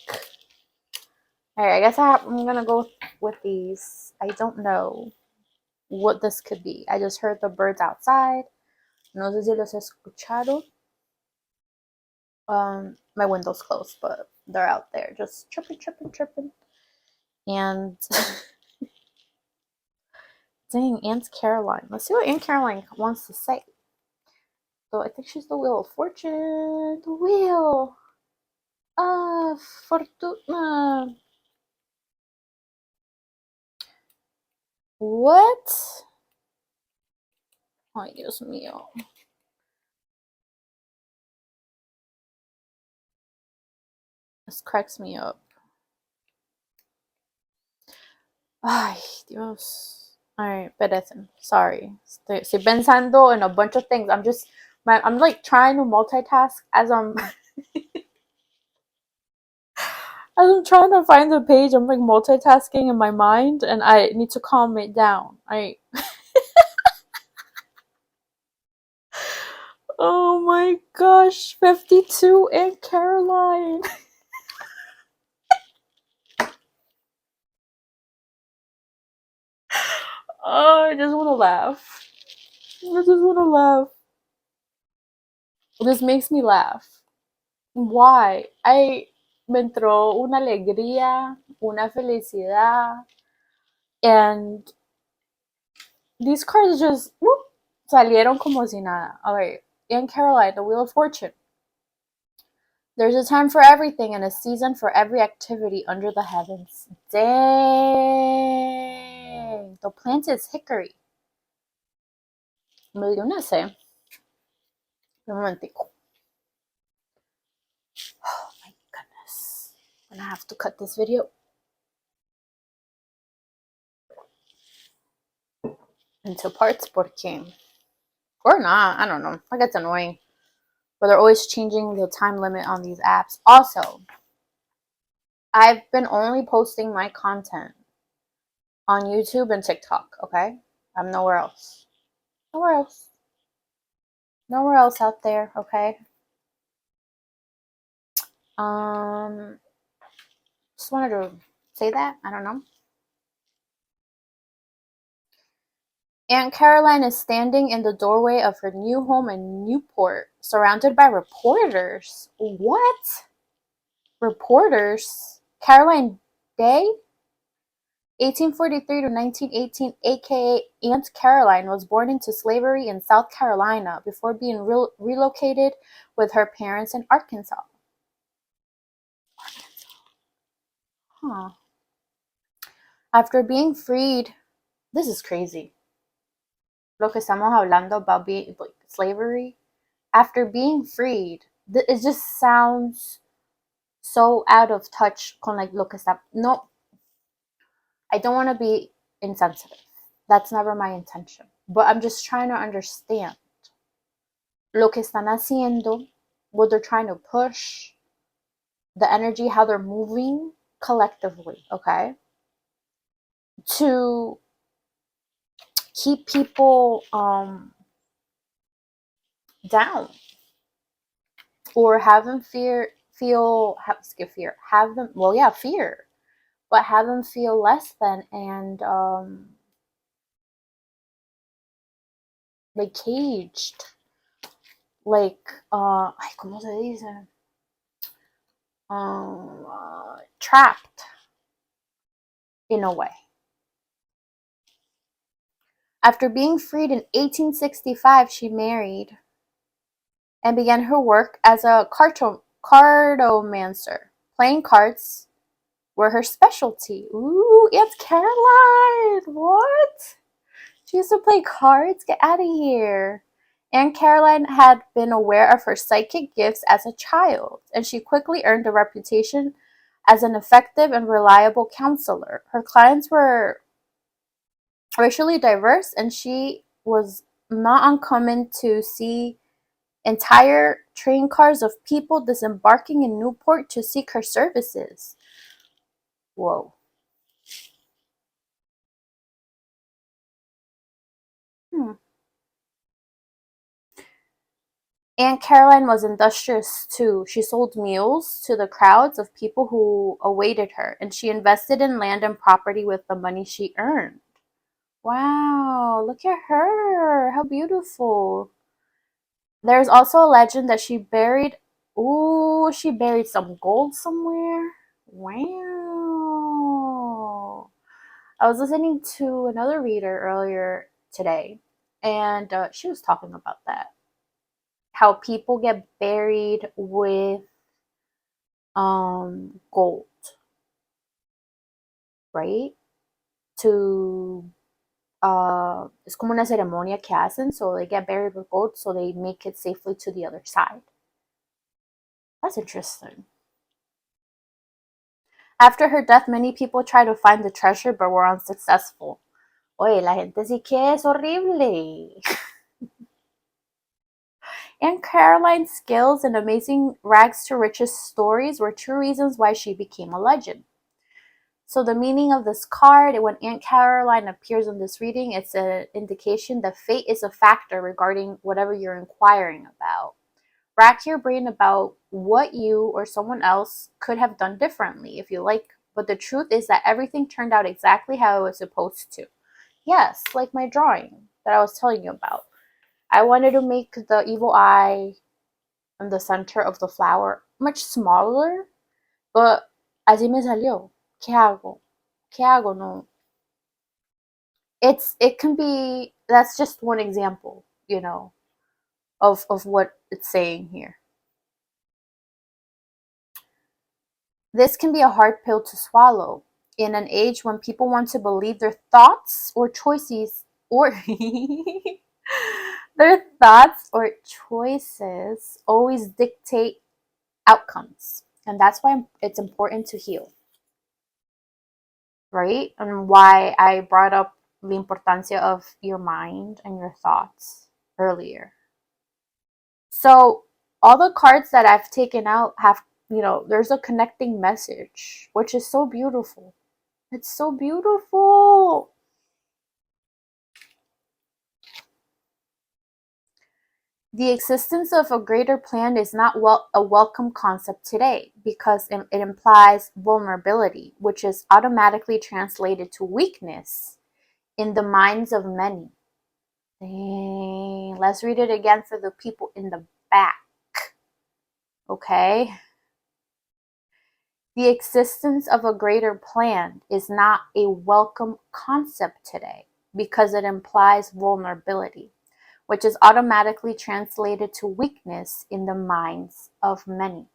Alright, I guess I'm gonna go with these. I don't know what this could be. I just heard the birds outside. No sé si los escucharon. My window's closed, but they're out there just chirping, chirping, chirping. And dang, Aunt Caroline. Let's see what Aunt Caroline wants to say. So I think she's the Wheel of Fortune. The Wheel of Fortuna. What? Ay, Dios mío. This cracks me up. Ay, Dios. Alright, espérense. Sorry. Estoy pensando in a bunch of things. I'm like trying to multitask as I'm trying to find the page. I'm like multitasking in my mind, and I need to calm it down. Oh my gosh, 52 Aunt Caroline. Oh, I just want to laugh. I just want to laugh. This makes me laugh. Why? Me entró una alegría, una felicidad, and these cards just whoop, salieron como si nada. Alright, Aunt Caroline, the Wheel of Fortune. There's a time for everything and a season for every activity under the heavens. Dang. The plant is hickory. Me dio una sed. Un momentico. Oh my goodness. I'm gonna have to cut this video into parts porque, or not, I don't know. Like, it's annoying. But they're always changing the time limit on these apps. Also, I've been only posting my content on YouTube and TikTok, okay? I'm nowhere else. Nowhere else. Nowhere else out there, okay? Just wanted to say that. I don't know. Aunt Caroline is standing in the doorway of her new home in Newport, surrounded by reporters. What? Reporters? Caroline Day? 1843 to 1918, aka Aunt Caroline, was born into slavery in South Carolina before being relocated with her parents in Arkansas. Huh. After being freed, this is crazy. Lo que estamos hablando about being like slavery. After being freed, it just sounds so out of touch con like lo que está. No, I don't want to be insensitive. That's never my intention. But I'm just trying to understand lo que están haciendo, what they're trying to push, the energy, how they're moving collectively, okay? To keep people down or have them fear, have them, well, yeah, fear, but have them feel less than and like caged, like ay, ¿cómo se dice? Trapped in a way. After being freed in 1865, she married and began her work as a cartomancer. Playing cards were her specialty. Ooh, Aunt Caroline! What? She used to play cards? Get out of here. Aunt Caroline had been aware of her psychic gifts as a child, and she quickly earned a reputation as an effective and reliable counselor. Her clients were racially diverse, and she was not uncommon to see entire train cars of people disembarking in Newport to seek her services. Whoa. Hmm. Aunt Caroline was industrious too. She sold meals to the crowds of people who awaited her, and she invested in land and property with the money she earned. Wow, look at her. How beautiful. There's also a legend that she buried some gold somewhere. Wow. I was listening to another reader earlier today, and she was talking about that. How people get buried with gold, right? To it's como una ceremonia que hacen, so they get buried with gold, so they make it safely to the other side. That's interesting. After her death, many people tried to find the treasure but were unsuccessful. Oye, la gente sí que es horrible. And Caroline's skills and amazing rags to riches stories were two reasons why she became a legend. So the meaning of this card, when Aunt Caroline appears in this reading, it's an indication that fate is a factor regarding whatever you're inquiring about. Rack your brain about what you or someone else could have done differently if you like, but the truth is that everything turned out exactly how it was supposed to. Yes, like my drawing that I was telling you about. I wanted to make the evil eye in the center of the flower much smaller, but así me salió. ¿Qué hago? ¿Qué hago? No. It can be, that's just one example, of what it's saying here. This can be a hard pill to swallow in an age when people want to believe their thoughts or choices or their thoughts or choices always dictate outcomes. And that's why it's important to heal, right? And why I brought up the importancia of your mind and your thoughts earlier. So, all the cards that I've taken out have, there's a connecting message, which is so beautiful. It's so beautiful. The existence of a greater plan is not a welcome concept today because it implies vulnerability, which is automatically translated to weakness in the minds of many. Dang. Let's read it again for the people in the back. Okay? The existence of a greater plan is not a welcome concept today because it implies vulnerability, which is automatically translated to weakness in the minds of many.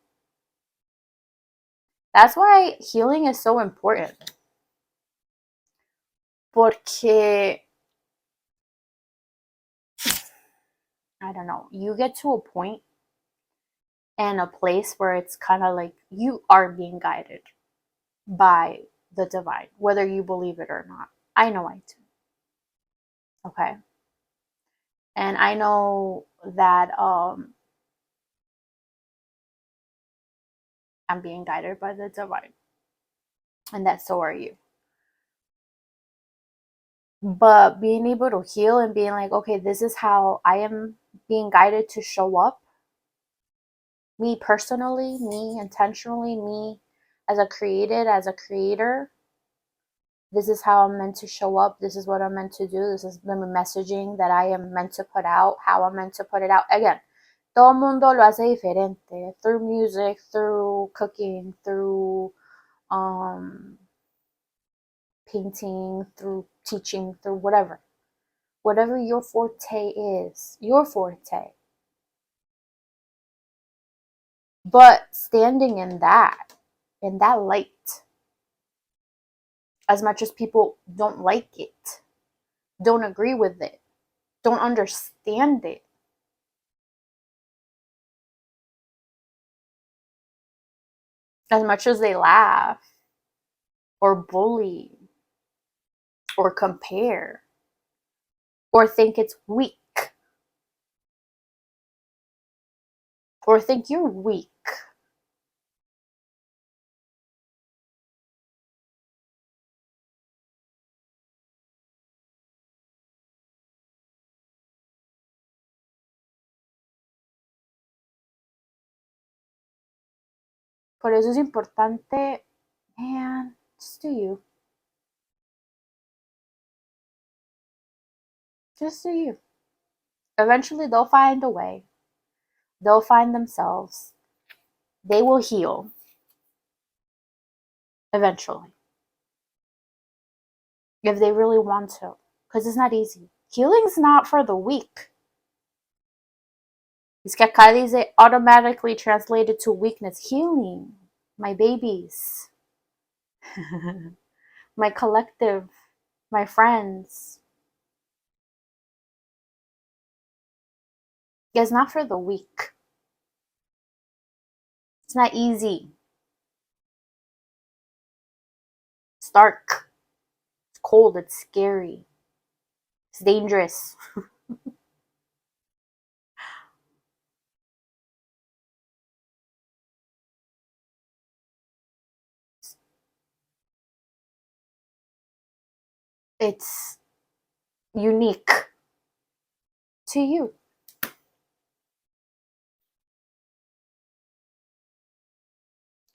That's why healing is so important. Porque, I don't know, you get to a point and a place where it's kind of like you are being guided by the divine, whether you believe it or not. I know I do. Okay. And I know that I'm being guided by the divine. And that so are you. But being able to heal and being like, okay, this is how I am being guided to show up. Me personally, me intentionally, me as a creator. This is how I'm meant to show up. This is what I'm meant to do. This is the messaging that I am meant to put out, how I'm meant to put it out. Again, todo mundo lo hace diferente. Through music, through cooking, through painting, through teaching, through whatever. Whatever your forte is, your forte. But standing in that light, as much as people don't like it, don't agree with it, don't understand it, as much as they laugh or bully or compare or think it's weak or think you're weak. Por eso es importante, man, just do you. Just do you. Eventually they'll find a way. They'll find themselves. They will heal. Eventually. If they really want to. Because it's not easy. Healing's not for the weak. Es que acá dice automatically translated to weakness. Healing. My babies. My collective. My friends. It's not for the weak. It's not easy. It's dark. It's cold. It's scary. It's dangerous. It's unique to you.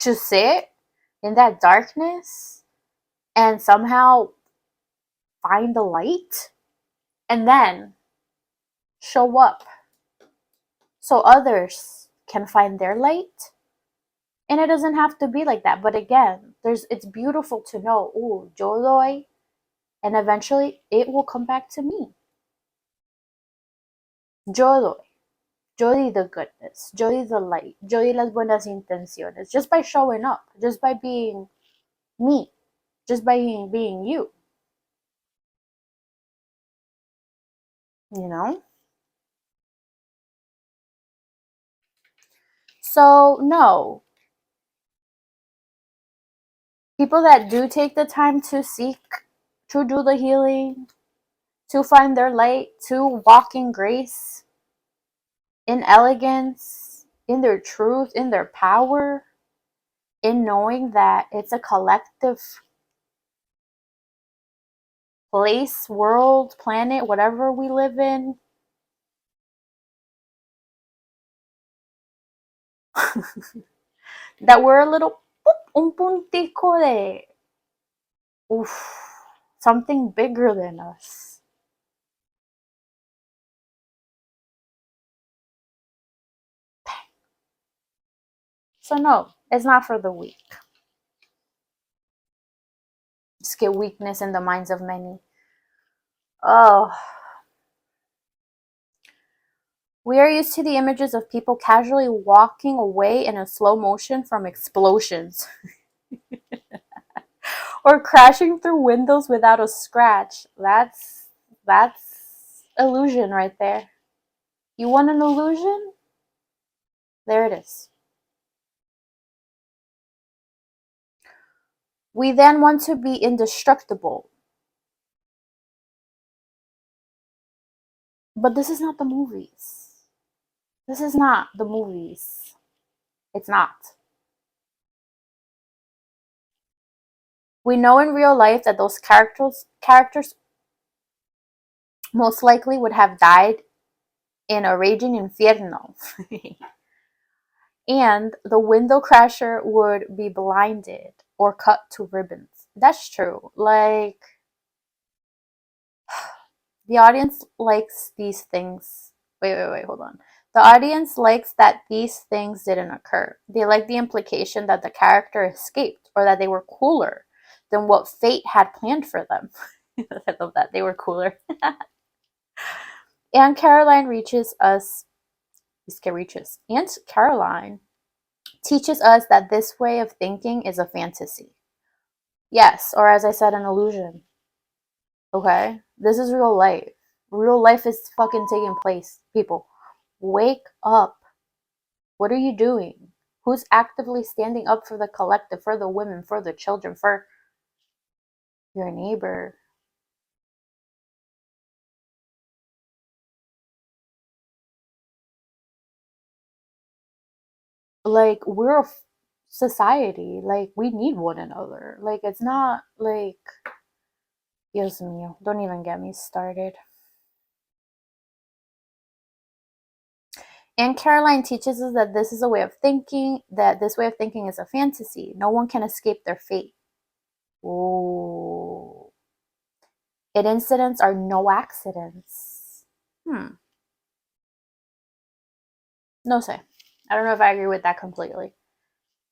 To sit in that darkness and somehow find the light and then show up so others can find their light. And it doesn't have to be like that. But again, it's beautiful to know, ooh, yo doy, and eventually it will come back to me. Yo doy. Yo di the goodness. Yo di the light. Yo di las buenas intenciones. Just by showing up. Just by being me. Just by being you. You know? So, no. People that do take the time to seek, to do the healing, to find their light, to walk in grace, in elegance, in their truth, in their power, in knowing that it's a collective place, world, planet, whatever we live in. That we're a little un puntico de something bigger than us. So no, it's not for the weak. Just get weakness in the minds of many. Oh, we are used to the images of people casually walking away in a slow motion from explosions or crashing through windows without a scratch. That's illusion right there. You want an illusion? There it is. We then want to be indestructible. But this is not the movies. This is not the movies. It's not. We know in real life that those characters most likely would have died in a raging infierno. And the window crasher would be blinded or cut to ribbons. That's true. Like, the audience likes these things. Wait, hold on. The audience likes that these things didn't occur. They like the implication that the character escaped or that they were cooler than what fate had planned for them. I love that. They were cooler. And Caroline reaches us. Aunt Caroline teaches us that this way of thinking is a fantasy. Yes, or as I said, an illusion. Okay? This is real life. Real life is fucking taking place, people. Wake up. What are you doing? Who's actively standing up for the collective, for the women, for the children, for your neighbor? Like, we're a society. Like, we need one another. Like, it's not like, Dios mío, don't even get me started. And Caroline teaches us that this is a way of thinking, that this way of thinking is a fantasy. No one can escape their fate. Ooh. And incidents are no accidents. No say. I don't know if I agree with that completely.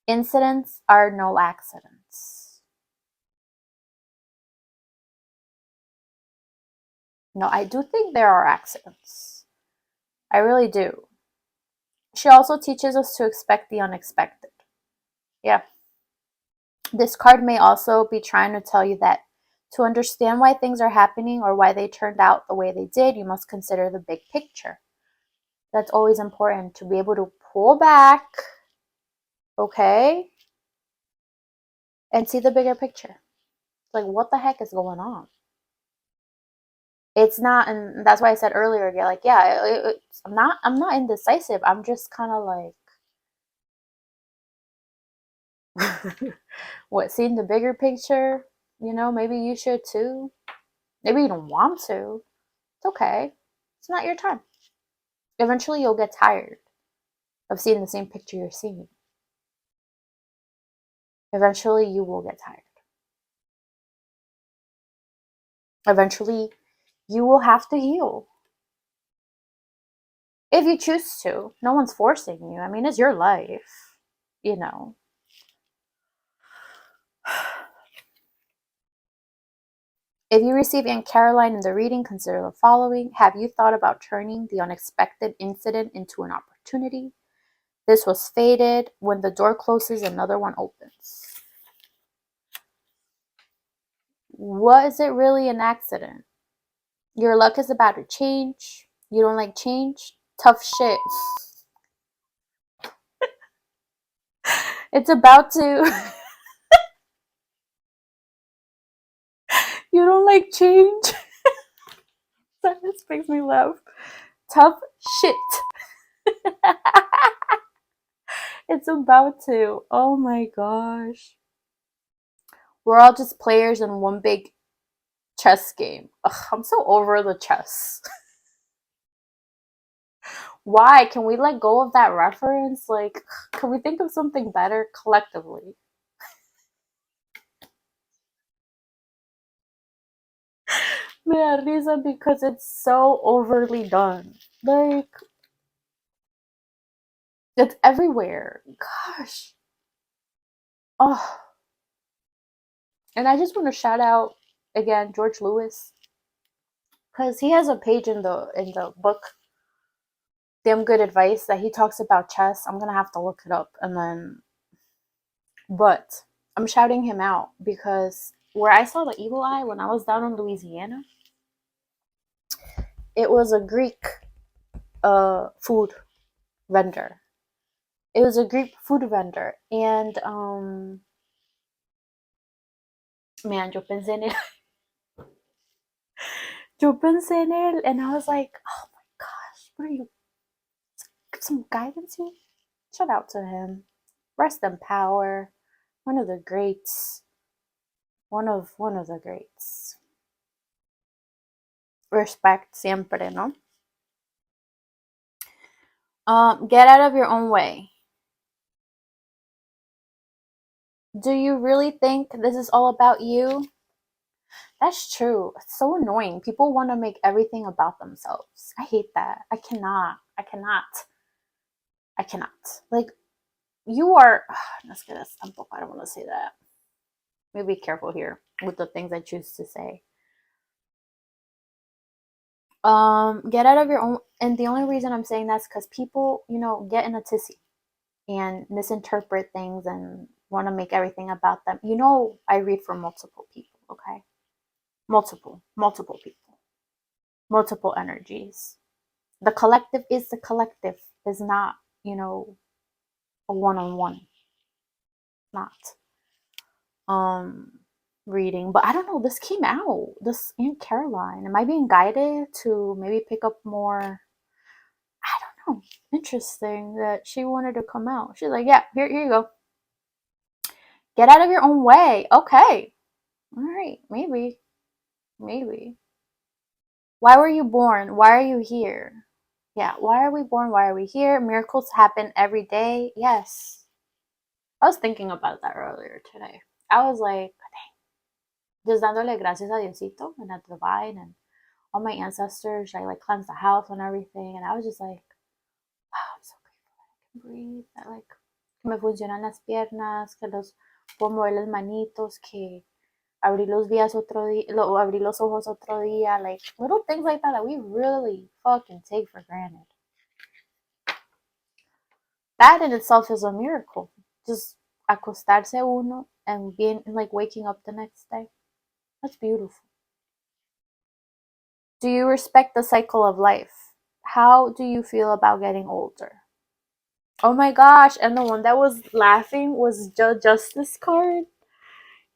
Incidents are no accidents. No, I do think there are accidents. I really do. She also teaches us to expect the unexpected. Yeah. This card may also be trying to tell you that to understand why things are happening or why they turned out the way they did, you must consider the big picture. That's always important, to be able to pull back, okay, and see the bigger picture. Like, what the heck is going on? It's not, and that's why I said earlier, yeah, like, yeah, I'm not indecisive. I'm just kind of like, what, seeing the bigger picture? Maybe you should too. Maybe you don't want to. It's okay. It's not your time. Eventually, you'll get tired of seeing the same picture you're seeing. Eventually, you will get tired. Eventually, you will have to heal. If you choose to. No one's forcing you. I mean, it's your life, you know. If you receive Aunt Caroline in the reading, consider the following. Have you thought about turning the unexpected incident into an opportunity? This was fated. When the door closes, another one opens. Was it really an accident? Your luck is about to change. You don't like change? Tough shit. It's about to. You don't like change? That just makes me laugh. Tough shit. It's about to. Oh my gosh. We're all just players in one big chess game. Ugh, I'm so over the chess. Why? Can we let go of that reference? Like, can we think of something better collectively? Me da risa because it's so overly done. Like, it's everywhere. Gosh. Oh. And I just want to shout out again George Lewis, because he has a page in the book Damn Good Advice that he talks about chess. I'm gonna have to look it up and then, but I'm shouting him out because where I saw the evil eye when I was down in Louisiana, it was a Greek food vendor. It was a Greek food vendor, and man, yo pensé en él, and I was like, oh my gosh, what are you? Some guidance here? Shout out to him. Rest in power. One of the greats. One of the greats. Respect siempre, ¿no? Get out of your own way. Do you really think this is all about you? That's true. It's so annoying. People want to make everything about themselves. I hate that. I cannot. I cannot. I cannot. Like, you are. Let's get this. I don't want to say that. Maybe be careful here with the things I choose to say. Get out of your own, and the only reason I'm saying that's because people, get in a tizzy. and misinterpret things and want to make everything about them. You know, I read for multiple people, okay? Multiple people, multiple energies. The collective is the collective, is not, you know, a one-on-one, not reading. But I don't know, this came out, this Aunt Caroline. Am I being guided to maybe pick up more? I don't know. Interesting that she wanted to come out. She's like, yeah, here you go. Get out of your own way. Okay. All right. Maybe. Why were you born? Why are you here? Yeah. Why are we born? Why are we here? Miracles happen every day. Yes. I was thinking about that earlier today. I was like, just dándole gracias a Diosito and at the divine and all my ancestors. I like cleansed the house and everything. And I was just like, wow, I'm so grateful that I can breathe. That like que me funcionan las piernas, que los puedo mover las manitos, que abrí los días otro día, abrí los ojos otro día, like little things like that we really fucking take for granted. That in itself is a miracle. Just acostarse uno and being like waking up the next day. That's beautiful. Do you respect the cycle of life? How do you feel about getting older? Oh my gosh, and the one that was laughing was Justice card.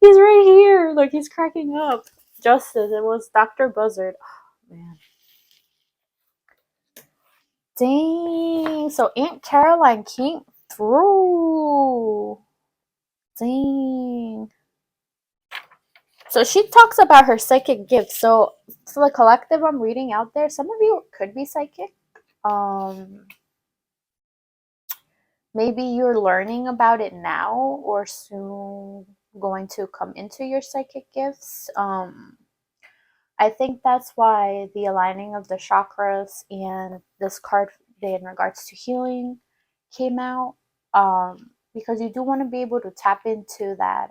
He's right here. Look, he's cracking up. Justice. It was Dr. Buzzard. Oh, man. Dang. So Aunt Caroline came through. Dang. So she talks about her psychic gifts. So for the collective I'm reading out there, some of you could be psychic. Maybe you're learning about it now or soon going to come into your psychic gifts. I think that's why the aligning of the chakras and this card in regards to healing came out. Because you do want to be able to tap into that.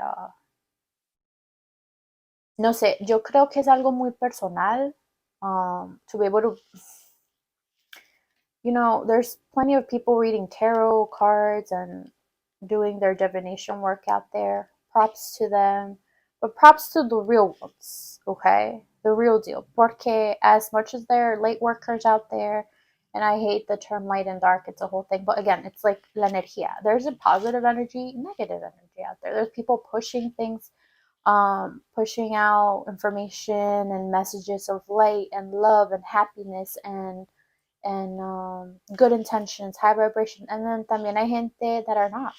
No sé, yo creo que es algo muy personal. To be able to, you know, there's plenty of people reading tarot cards and doing their divination work out there. Props to them. But props to the real ones, okay? The real deal. Porque as much as there are light workers out there, and I hate the term light and dark, it's a whole thing. But again, it's like la energía. There's a positive energy, negative energy out there. There's people pushing things, pushing out information and messages of light and love and happiness and good intentions, high vibration. And then también hay gente that are not,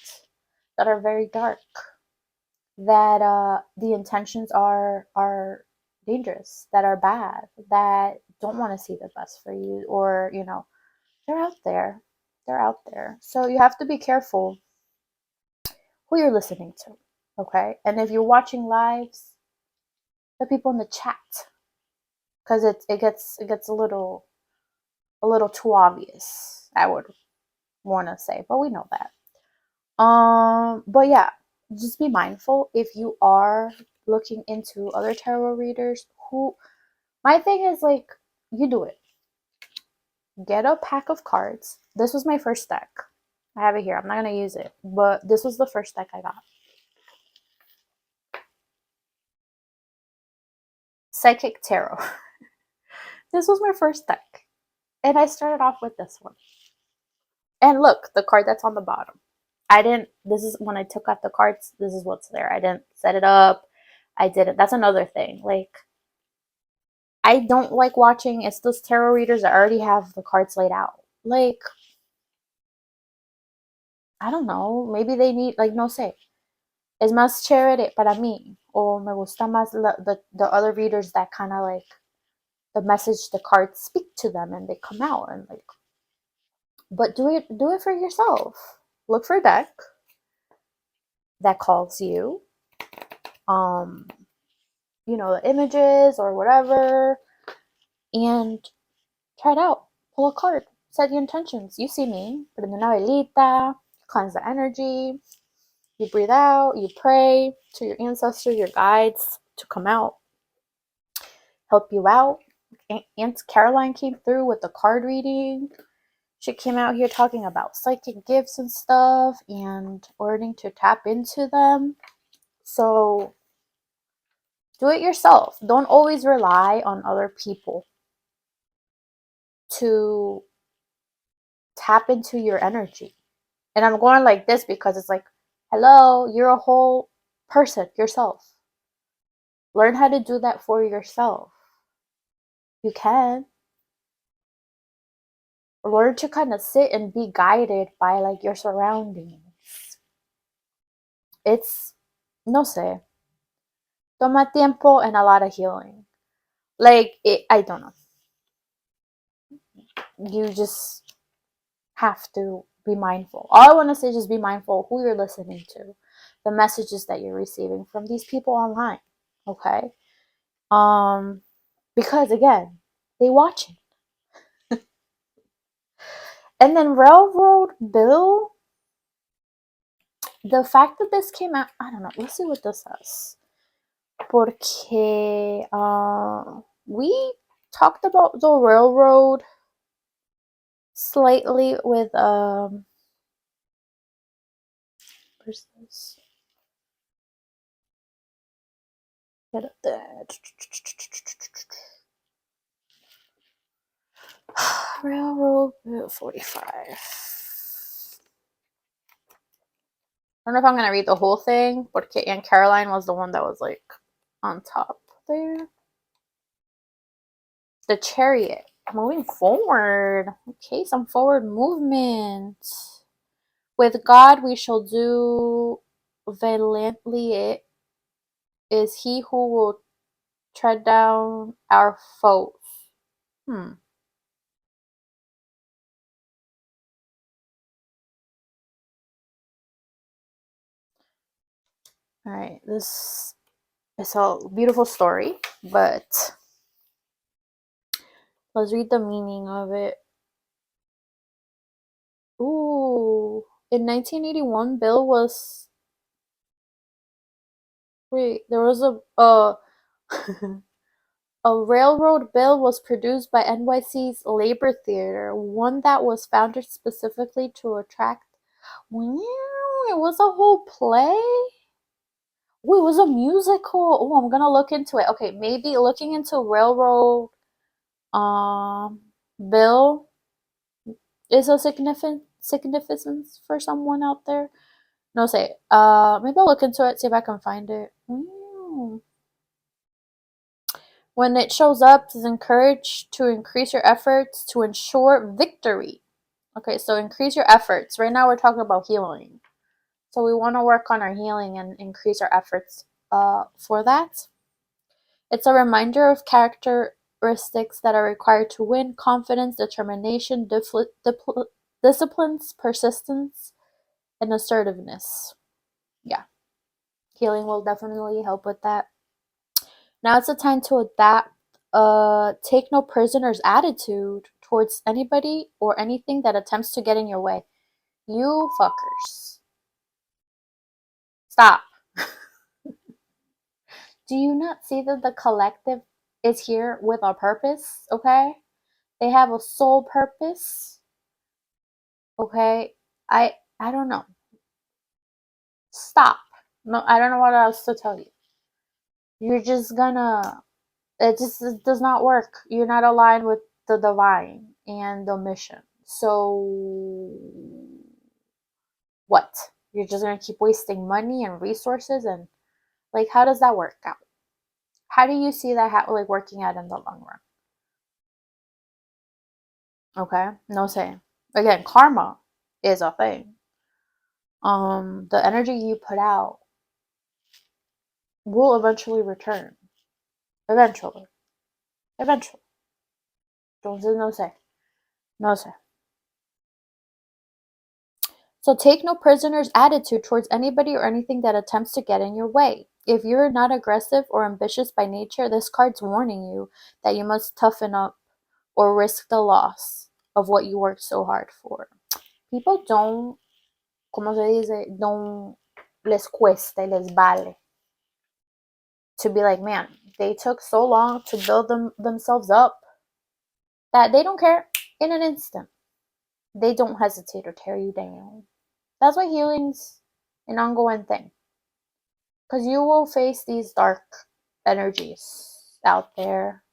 that are very dark, that the intentions are dangerous, that are bad, that don't want to see the best for you, or you know, they're out there. They're out there. So you have to be careful who you're listening to. Okay? And if you're watching lives, the people in the chat, because it gets a little too obvious, I would want to say, but we know that. But yeah, just be mindful if you are looking into other tarot readers who, my thing is like, you do it. Get a pack of cards. This was my first deck. I have it here. I'm not going to use it, but this was the first deck I got. Psychic Tarot. This was my first deck. And I started off with this one. And look, the card that's on the bottom. This is when I took out the cards, this is what's there. I didn't set it up. I didn't. That's another thing. Like, I don't like watching, it's those tarot readers that already have the cards laid out. Like, I don't know. Maybe they need, like, no sé. Es más chévere para mí. O me gusta más the other readers that kind of like, the message, the cards speak to them and they come out and like, but do it for yourself. Look for a deck that calls you. You know, the images or whatever, and try it out. Pull a card. Set the intentions. You see me. Prende una velita. Cleanse the energy. You breathe out. You pray to your ancestors, your guides to come out, help you out. Aunt Caroline came through with the card reading. she came out here talking about psychic gifts and stuff and learning to tap into them. So do it yourself. Don't always rely on other people to tap into your energy. And I'm going like this because it's like, hello, you're a whole person yourself. Learn how to do that for yourself. You can. Learn to kind of sit and be guided by like your surroundings. It's, no sé, toma tiempo and a lot of healing. Like, I don't know. You just have to be mindful. All I want to say is just be mindful of who you're listening to, the messages that you're receiving from these people online. Okay? Because again, they watching. And then Railroad Bill, the fact that this came out, I don't know. Let's see what this says. Porque we talked about the railroad slightly with where's this? Get up there. Railroad 45. I don't know if I'm gonna read the whole thing, porque Aunt Caroline was the one that was like on top there. The Chariot. Moving forward. Okay, some forward movement. With God we shall do valiantly. It is he who will tread down our foes. Alright, this is a beautiful story, but let's read the meaning of it. Ooh. In 1981, Bill was... Wait, there was a a railroad bill was produced by NYC's Labor Theater, one that was founded specifically to attract... Wow, it was a whole play? Oh, it was a musical. Oh, I'm gonna look into it. Okay, maybe looking into Railroad Bill is a significance for someone out there. No, say. Maybe I'll look into it, see if I can find it. When it shows up, it's encouraged to increase your efforts to ensure victory. Okay, so increase your efforts. Right now we're talking about healing. So we want to work on our healing and increase our efforts for that. It's a reminder of characteristics that are required to win: confidence, determination, disciplines, persistence, and assertiveness. Yeah, healing will definitely help with that. Now it's a time to adapt take no prisoners attitude towards anybody or anything that attempts to get in your way. You fuckers. Stop. Do you not see that the collective is here with a purpose? Okay? They have a sole purpose. Okay? I don't know. Stop. No, I don't know what else to tell you. You're just gonna... it does not work. You're not aligned with the divine and the mission. So what? You're just gonna keep wasting money and resources, and like, how does that work out? How do you see that like working out in the long run? Okay, no say. Again, karma is a thing. The energy you put out will eventually return. Eventually. Eventually. Entonces, no sé. No sé. So take no prisoners attitude towards anybody or anything that attempts to get in your way. If you're not aggressive or ambitious by nature, this card's warning you that you must toughen up or risk the loss of what you worked so hard for. People don't, como se dice, don't, les cuesta, les vale to be like, man, they took so long to build themselves up that they don't care in an instant. they don't hesitate to tear you down. That's why healing's an ongoing thing. Because you will face these dark energies out there.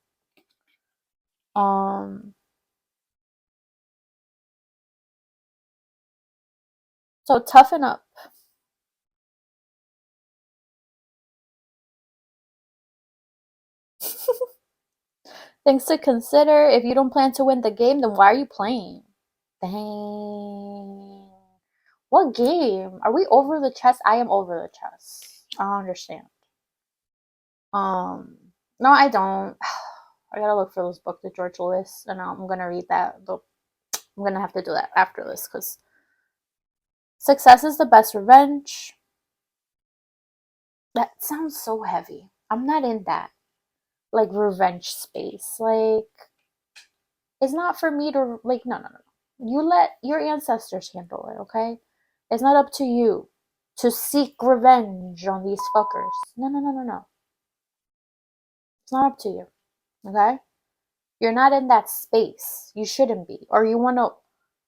So toughen up. Things to consider. If you don't plan to win the game, then why are you playing? Dang. What game? Are we over the chess? I am over the chess. I don't understand. No, I don't. I gotta look for this book, the George Lewis, and I'm gonna read that. I'm gonna have to do that after this because success is the best revenge. That sounds so heavy. I'm not in that like revenge space. Like it's not for me to like no. You let your ancestors handle it, okay? It's not up to you to seek revenge on these fuckers. No. It's not up to you. Okay? You're not in that space. You shouldn't be. Or you want to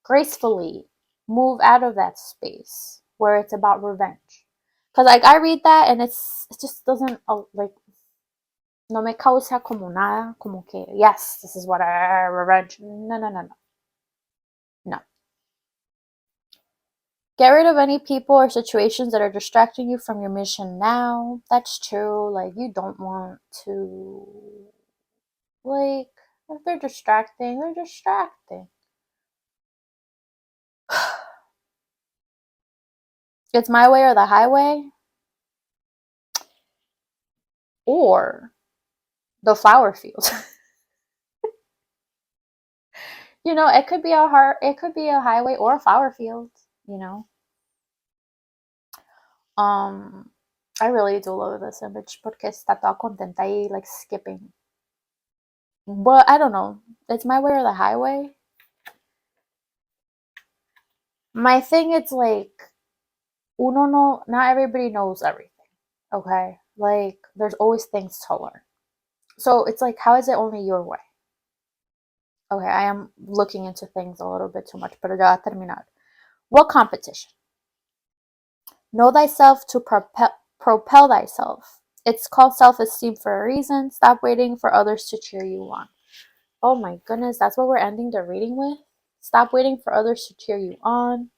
gracefully move out of that space where it's about revenge. Cuz like I read that and it just doesn't like no me causa como nada, como que yes, this is what I revenge. No. No. Get rid of any people or situations that are distracting you from your mission now. That's true. Like, you don't want to, like, if they're distracting, they're distracting. It's my way or the highway, or the flower field. It could be it could be a highway or a flower field, you know. Um, I really do love this image porque está toda contenta y like skipping. But I don't know. It's my way or the highway. My thing, it's like uno no, not everybody knows everything. Okay, like there's always things to learn. So it's like, how is it only your way? Okay, I am looking into things a little bit too much, pero ya va a terminar. What competition? Know thyself to propel thyself. It's called self-esteem for a reason. Stop waiting for others to cheer you on. Oh my goodness, that's what we're ending the reading with. Stop waiting for others to cheer you on.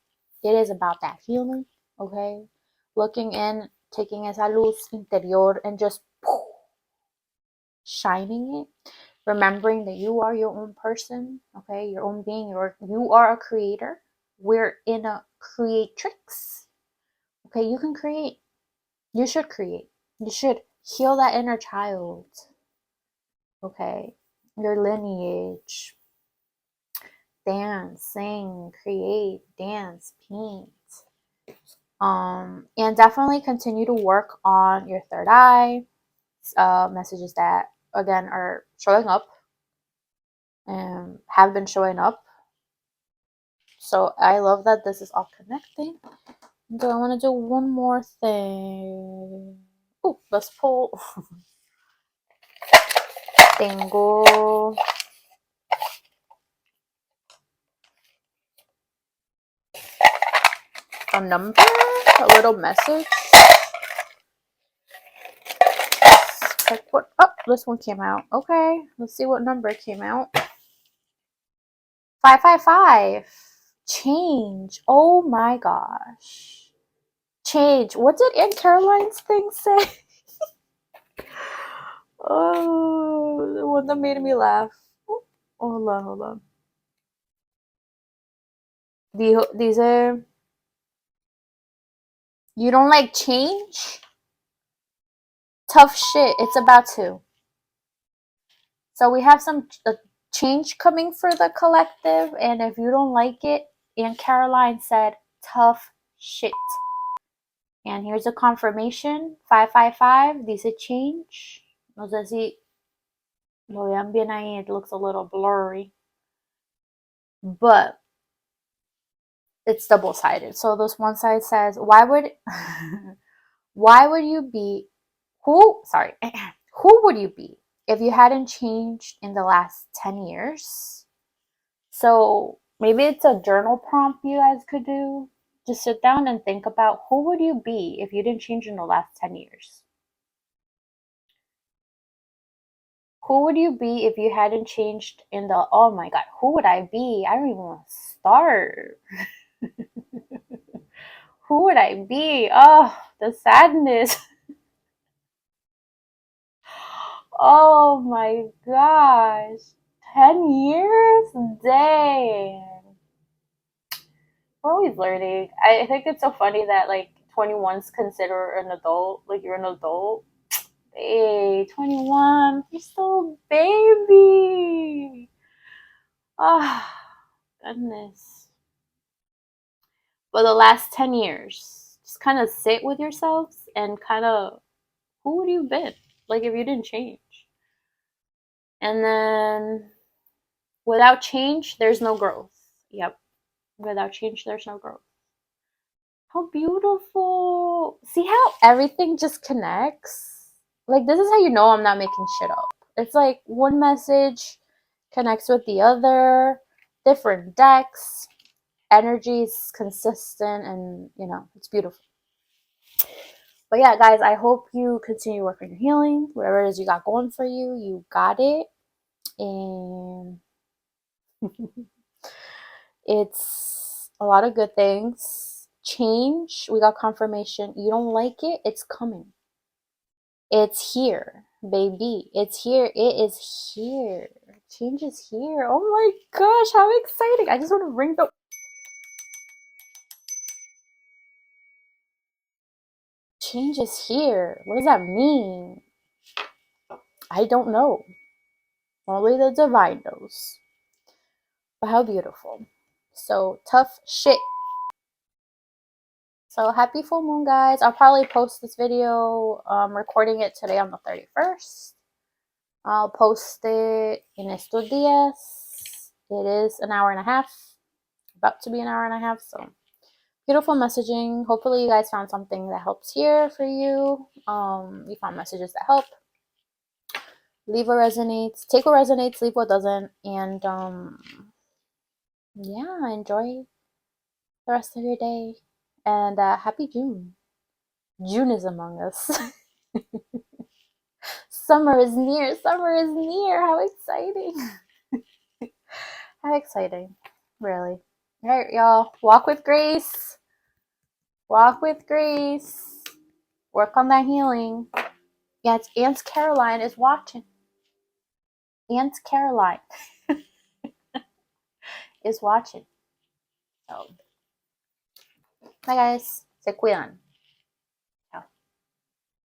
It is about that healing, okay? Looking in, taking esa luz interior and just shining it. Remembering that you are your own person, okay? Your own being. You are a creator. We're in a creatrix. Okay, you can create. You should create. You should heal that inner child. Okay? Your lineage. Dance, sing, create, dance, paint. And definitely continue to work on your third eye. Messages that again are showing up and have been showing up. So I love that this is all connecting. So I want to do one more thing. Oh, let's pull. Tengo a number, a little message. Like what? Oh, this one came out. Okay, let's see what number came out. 555. Change. Oh my gosh. Change. What did Aunt Caroline's thing say? Oh, the one that made me laugh. Oh, hold on. These are. You don't like change? Tough shit. It's about to. So we have some change coming for the collective, and if you don't like it, Aunt Caroline said tough shit. And here's a confirmation. 555. Dice change. No sé si lo vean bien ahí. It looks a little blurry. But it's double-sided. So this one side says, why would you be who would you be if you hadn't changed in the last 10 years? So Maybe it's a journal prompt you guys could do. Just sit down and think about who would you be if you didn't change in the last 10 years? Who would you be if you hadn't changed in the, oh my God, who would I be? I don't even want to start. Who would I be? Oh, the sadness. Oh my gosh. 10 years? Dang. We're always learning. I think it's so funny that like 21's considered an adult. Like you're an adult. Hey, 21. You're still a baby. Oh, goodness. But the last 10 years, just kind of sit with yourselves and kind of, who would you have been? Like if you didn't change. And then without change, there's no growth. Yep. Without change, there's no growth. How beautiful. See how everything just connects? Like, this is how you know I'm not making shit up. It's like one message connects with the other, different decks, energy's consistent, and it's beautiful. But yeah, guys, I hope you continue working your healing. Whatever it is you got going for you, you got it. And it's a lot of good things. Change, we got confirmation. You don't like it, it's coming. It's here, baby. It's here. It is here. Change is here. Oh my gosh, how exciting. I just want to ring the. Change is here. What does that mean? I don't know. Only the divine knows. But how beautiful. So tough shit. So happy full moon, guys. I'll probably post this video. Recording it today on the 31st. I'll post it in estos días. It is an hour and a half. About to be an hour and a half. So beautiful messaging. Hopefully you guys found something that helps here for you. You found messages that help. Leave what resonates. Take what resonates. Leave what doesn't. And yeah, enjoy the rest of your day. And happy June. June is among us. Summer is near. Summer is near. How exciting. How exciting. Really. All right, y'all. Walk with grace. Walk with grace. Work on that healing. Yeah, it's Aunt Caroline is watching. Aunt Caroline is watching. So, bye guys. Se cuidan.